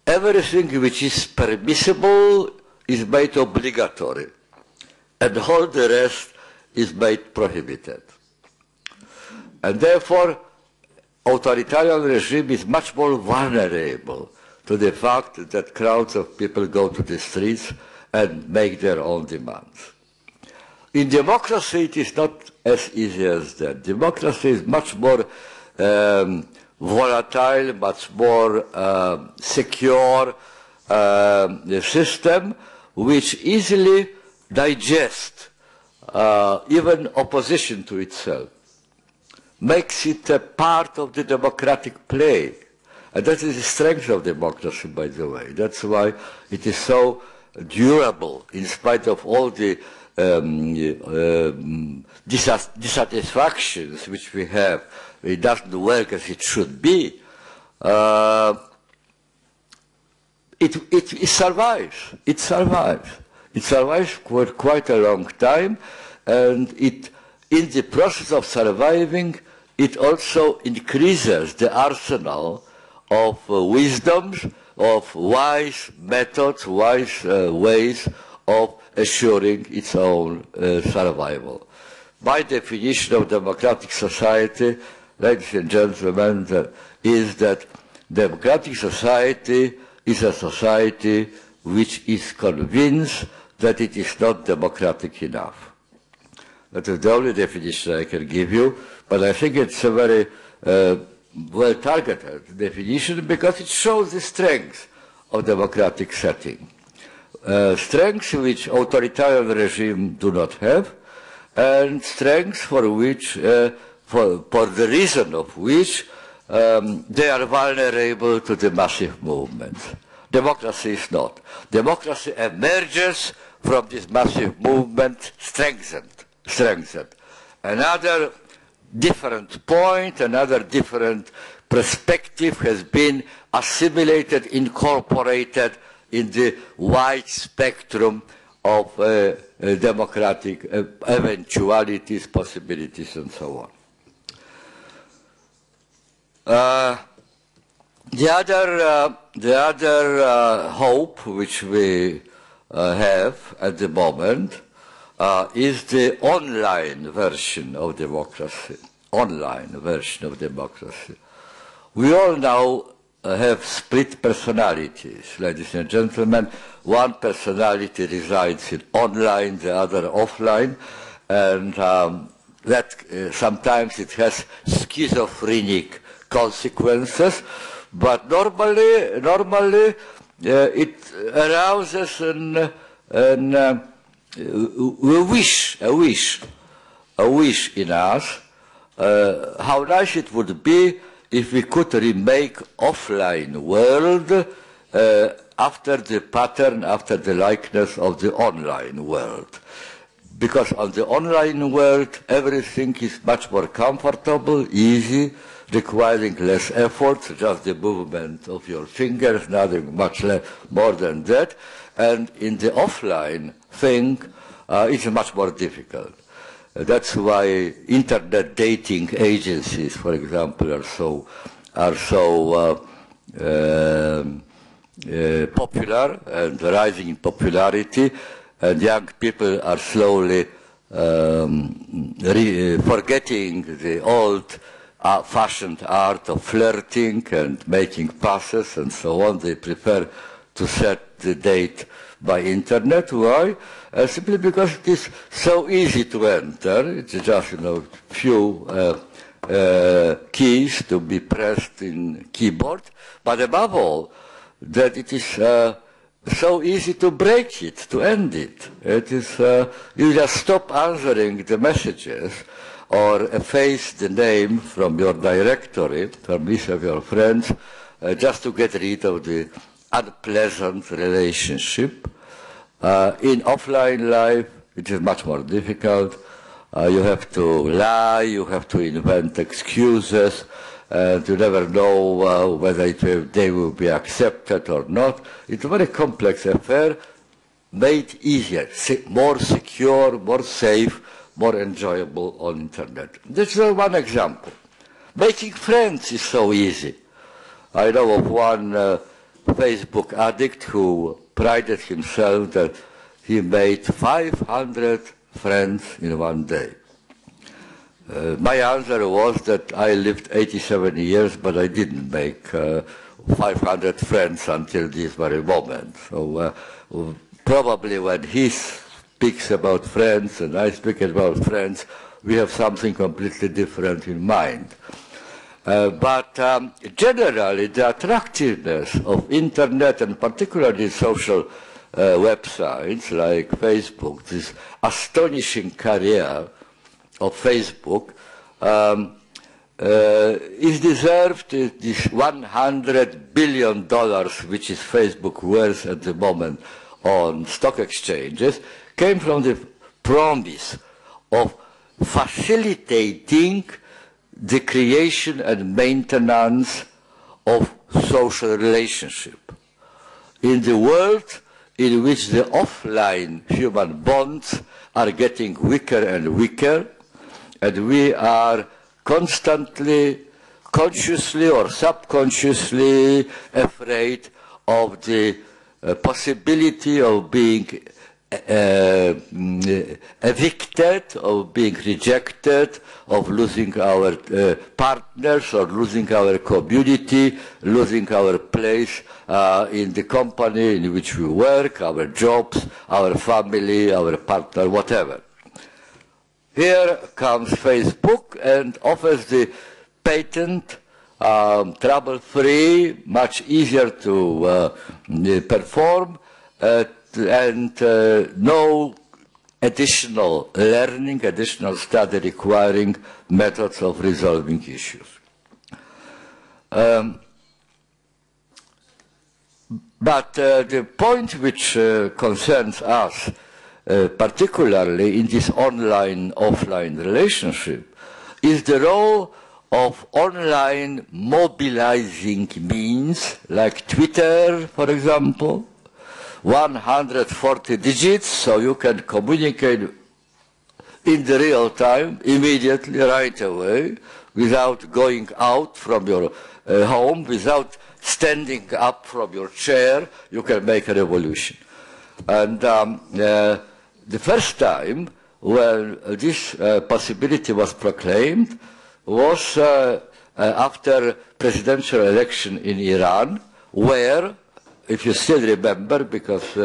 Speaker 2: Everything which is permissible is made obligatory, and all the rest is made prohibited. And therefore, authoritarian regime is much more vulnerable to the fact that crowds of people go to the streets and make their own demands. In democracy, it is not as easy as that. Democracy is much more volatile, much more secure system, which easily digests even opposition to itself, makes it a part of the democratic play. And that is the strength of democracy, by the way. That's why it is so durable, in spite of all the dissatisfactions which we have. It doesn't work as it should be. It survives. It survives. It survives for quite a long time, and it, in the process of surviving, it also increases the arsenal of wisdoms, of wise methods, wise ways of assuring its own survival. My definition of democratic society, ladies and gentlemen, is that democratic society is a society which is convinced that it is not democratic enough. That is the only definition I can give you, but I think it's a very well-targeted definition because it shows the strength of democratic setting. Strengths which authoritarian regimes do not have, and strengths for which, for the reason of which, they are vulnerable to the massive movements. Democracy is not. Democracy emerges from this massive movement strengthened. Another different point, another different perspective has been assimilated, incorporated in the wide spectrum of democratic eventualities, possibilities, and so on. The other hope which we have at the moment is the online version of democracy. We all now have split personalities, ladies and gentlemen. One personality resides in online, the other offline, and that sometimes it has schizophrenic consequences, but normally it arouses a wish in us. How nice it would be if we could remake offline world after the pattern, after the likeness of the online world. Because on the online world, everything is much more comfortable, easy, requiring less effort, just the movement of your fingers, nothing much more than that. And in the offline thing, it's much more difficult. That's why internet dating agencies, for example, are so popular and rising in popularity, and young people are slowly forgetting the old-fashioned art of flirting and making passes and so on. They prefer to set the date by internet. Why? Simply because it is so easy to enter. It's just few keys to be pressed in keyboard, but above all, that it is so easy to break it, to end it. It is you just stop answering the messages or efface the name from your directory, from list of your friends, just to get rid of the unpleasant relationship. In offline life, it is much more difficult. You have to lie, you have to invent excuses, and you never know whether they will be accepted or not. It's a very complex affair, made easier, more secure, more safe, more enjoyable on internet. This is one example. Making friends is so easy. I know of one Facebook addict who prided himself that he made 500 friends in one day. My answer was that I lived 87 years, but I didn't make 500 friends until this very moment. So probably when he speaks about friends and I speak about friends, we have something completely different in mind. But generally, the attractiveness of internet and particularly social websites like Facebook, this astonishing career of Facebook, is deserved this $100 billion, which is Facebook worth at the moment on stock exchanges, came from the promise of facilitating the creation and maintenance of social relationship. In the world in which the offline human bonds are getting weaker and weaker, and we are constantly, consciously or subconsciously afraid of the possibility of being evicted, of being rejected, of losing our partners or losing our community, losing our place in the company in which we work, our jobs, our family, our partner, whatever. Here comes Facebook and offers the patent, trouble-free, much easier to perform, and no additional learning, additional study requiring methods of resolving issues. But the point which concerns us, particularly in this online-offline relationship, is the role of online mobilizing means, like Twitter, for example, 140 digits, so you can communicate in the real time, immediately, right away, without going out from your home, without standing up from your chair, you can make a revolution. And the first time when this possibility was proclaimed was after presidential election in Iran, where, if you still remember, because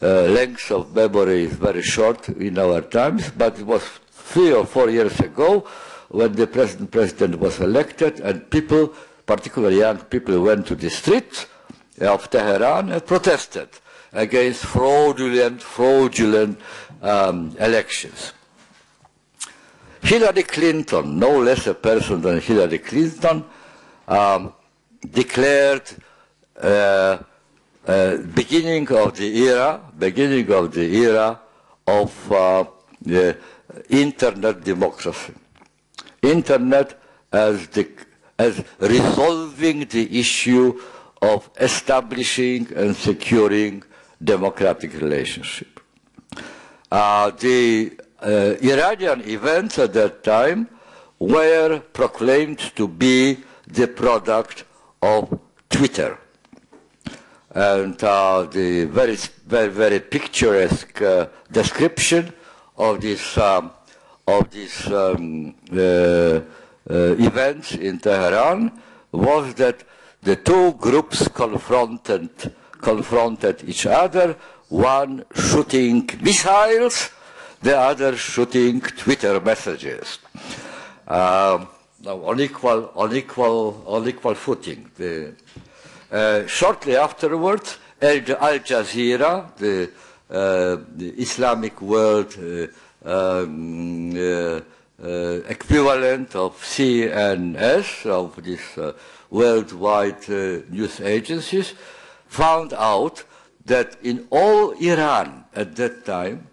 Speaker 2: length of memory is very short in our times, but it was 3 or 4 years ago when the president was elected, and people, particularly young people, went to the streets of Tehran and protested against fraudulent elections. Hillary Clinton, no less a person than Hillary Clinton, declared beginning of the era of internet democracy. Internet as resolving the issue of establishing and securing democratic relationship. The Iranian events at that time were proclaimed to be the product of Twitter. And the very picturesque description of this events in Tehran was that the two groups confronted each other, one shooting missiles, the other shooting Twitter messages. On equal footing. Shortly afterwards, Al Jazeera, the Islamic world equivalent of CNS, of these worldwide news agencies, found out that in all Iran at that time,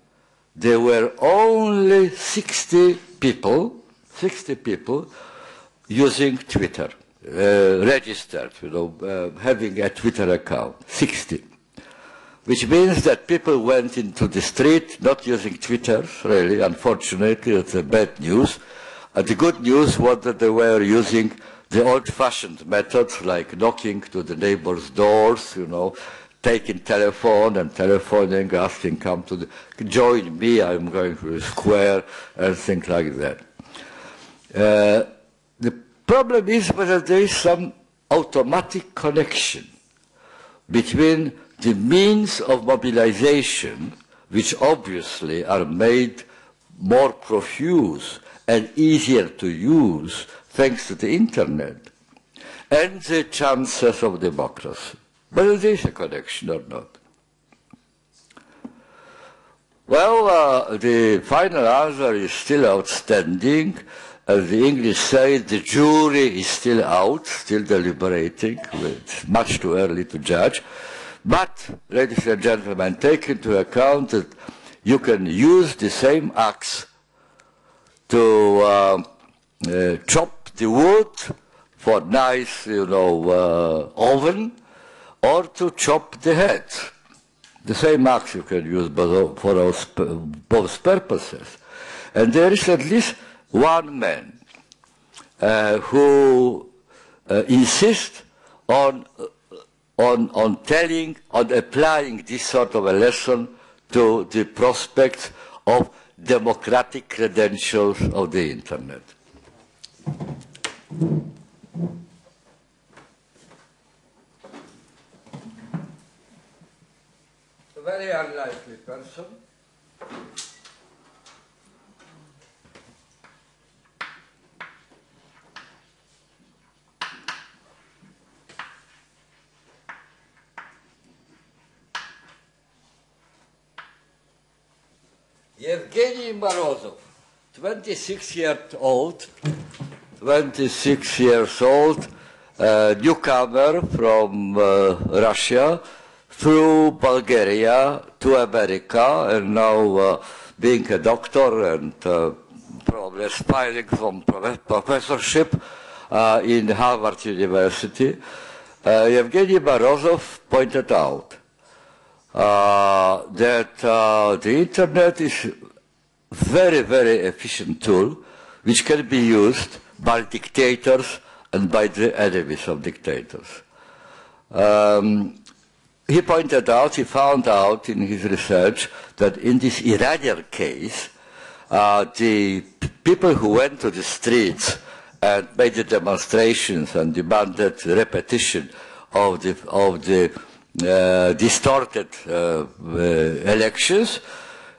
Speaker 2: there were only 60 people using Twitter, registered, having a Twitter account, 60. Which means that people went into the street, not using Twitter, really, unfortunately, it's a bad news, The good news was that they were using the old-fashioned methods like knocking to the neighbors' doors, you know, taking telephone and telephoning, asking come to join me, I'm going to the square, and things like that. The problem is whether there is some automatic connection between the means of mobilization, which obviously are made more profuse and easier to use thanks to the internet, and the chances of democracy. Whether there is a connection or not. Well, the final answer is still outstanding. As the English say, the jury is still out, still deliberating. It's much too early to judge. But, ladies and gentlemen, take into account that you can use the same axe to chop the wood for nice, oven, or to chop the head. The same axe you can use for both purposes. And there is at least one man who insists on applying this sort of a lesson to the prospects of democratic credentials of the internet. A very unlikely person. Evgeny Morozov, 26 years old, newcomer from Russia, through Bulgaria to America, and now being a doctor and probably aspiring from professorship in Harvard University. Evgeny Morozov pointed out that the internet is very, very efficient tool which can be used by dictators and by the enemies of dictators. He found out in his research that in this Iranian case, the people who went to the streets and made the demonstrations and demanded repetition of the distorted elections,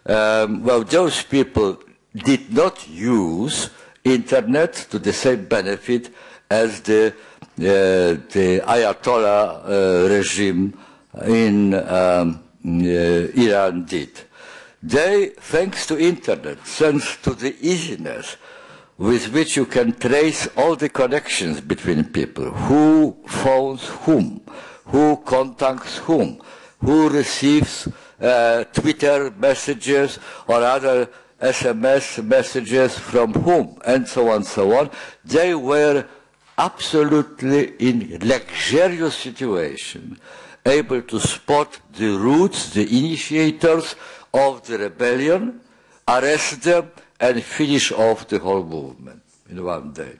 Speaker 2: well, those people did not use internet to the same benefit as the Ayatollah regime in Iran did. They, thanks to internet, thanks to the easiness with which you can trace all the connections between people, who phones whom, who contacts whom, who receives Twitter messages or other SMS messages from whom, and so on, they were absolutely in luxurious situation, able to spot the roots, the initiators of the rebellion, arrest them, and finish off the whole movement in one day.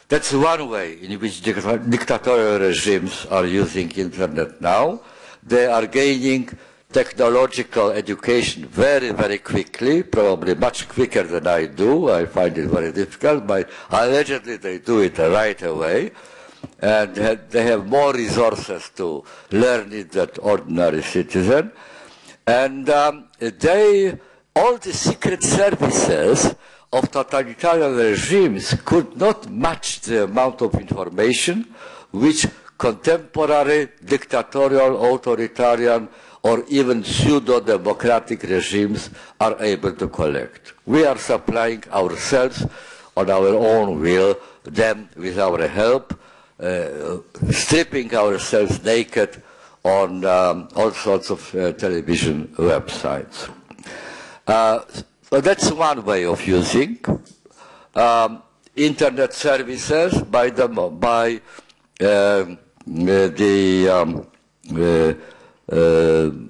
Speaker 2: That's one way in which dictatorial regimes are using internet now. They are gaining technological education very, very quickly, probably much quicker than I do. I find it very difficult, but allegedly they do it right away. And they have more resources to learn it than ordinary citizen. And all the secret services of totalitarian regimes could not match the amount of information which contemporary dictatorial, authoritarian, or even pseudo-democratic regimes are able to collect. We are supplying ourselves on our own will, them with our help, stripping ourselves naked on all sorts of television websites. So that's one way of using internet services by the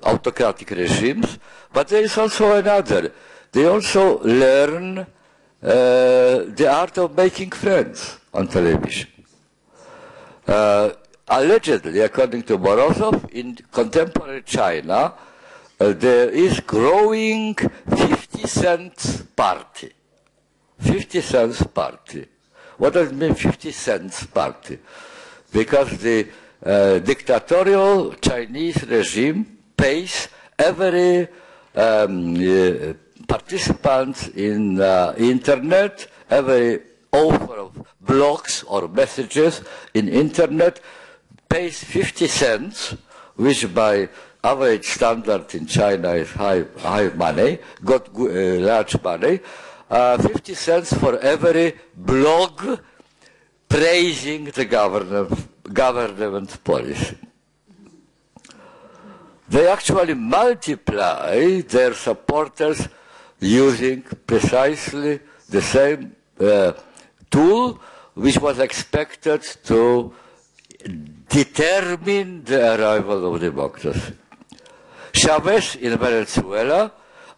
Speaker 2: autocratic regimes, but there is also another. They also learn the art of making friends on television. Allegedly, according to Morozov, in contemporary China, there is growing 50 cents party. 50 cents party. What does it mean, 50 cents party? Because the dictatorial Chinese regime pays every participant in internet, every offer of blogs or messages in internet pays 50 cents, which by average standard in China is high money, got large money, 50 cents for every blog praising the government policy. They actually multiply their supporters using precisely the same tool which was expected to determine the arrival of democracy. Chavez in Venezuela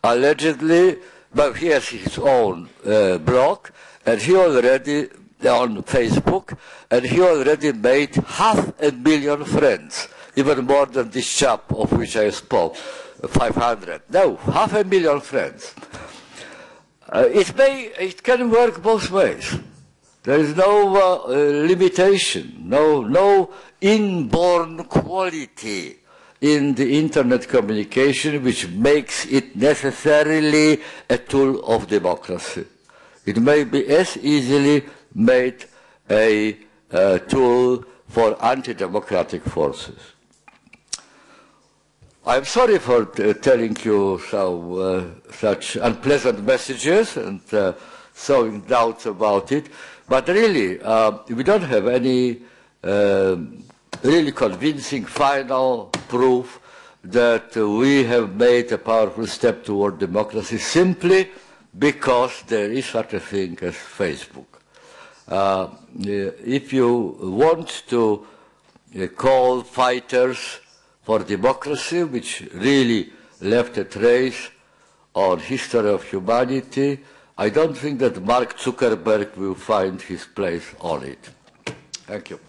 Speaker 2: allegedly, but he has his own blog, and he already on Facebook, and he already made 500,000 friends, even more than this chap of which I spoke, 500. No, 500,000 friends. It can work both ways. There is no limitation, no inborn quality in the internet communication which makes it necessarily a tool of democracy. It may be as easily made a tool for anti-democratic forces. I'm sorry for telling you such unpleasant messages and sowing doubts about it, but really, we don't have any really convincing final proof that we have made a powerful step toward democracy simply because there is such a thing as Facebook. If you want to call fighters for democracy, which really left a trace on history of humanity, I don't think that Mark Zuckerberg will find his place on it. Thank you.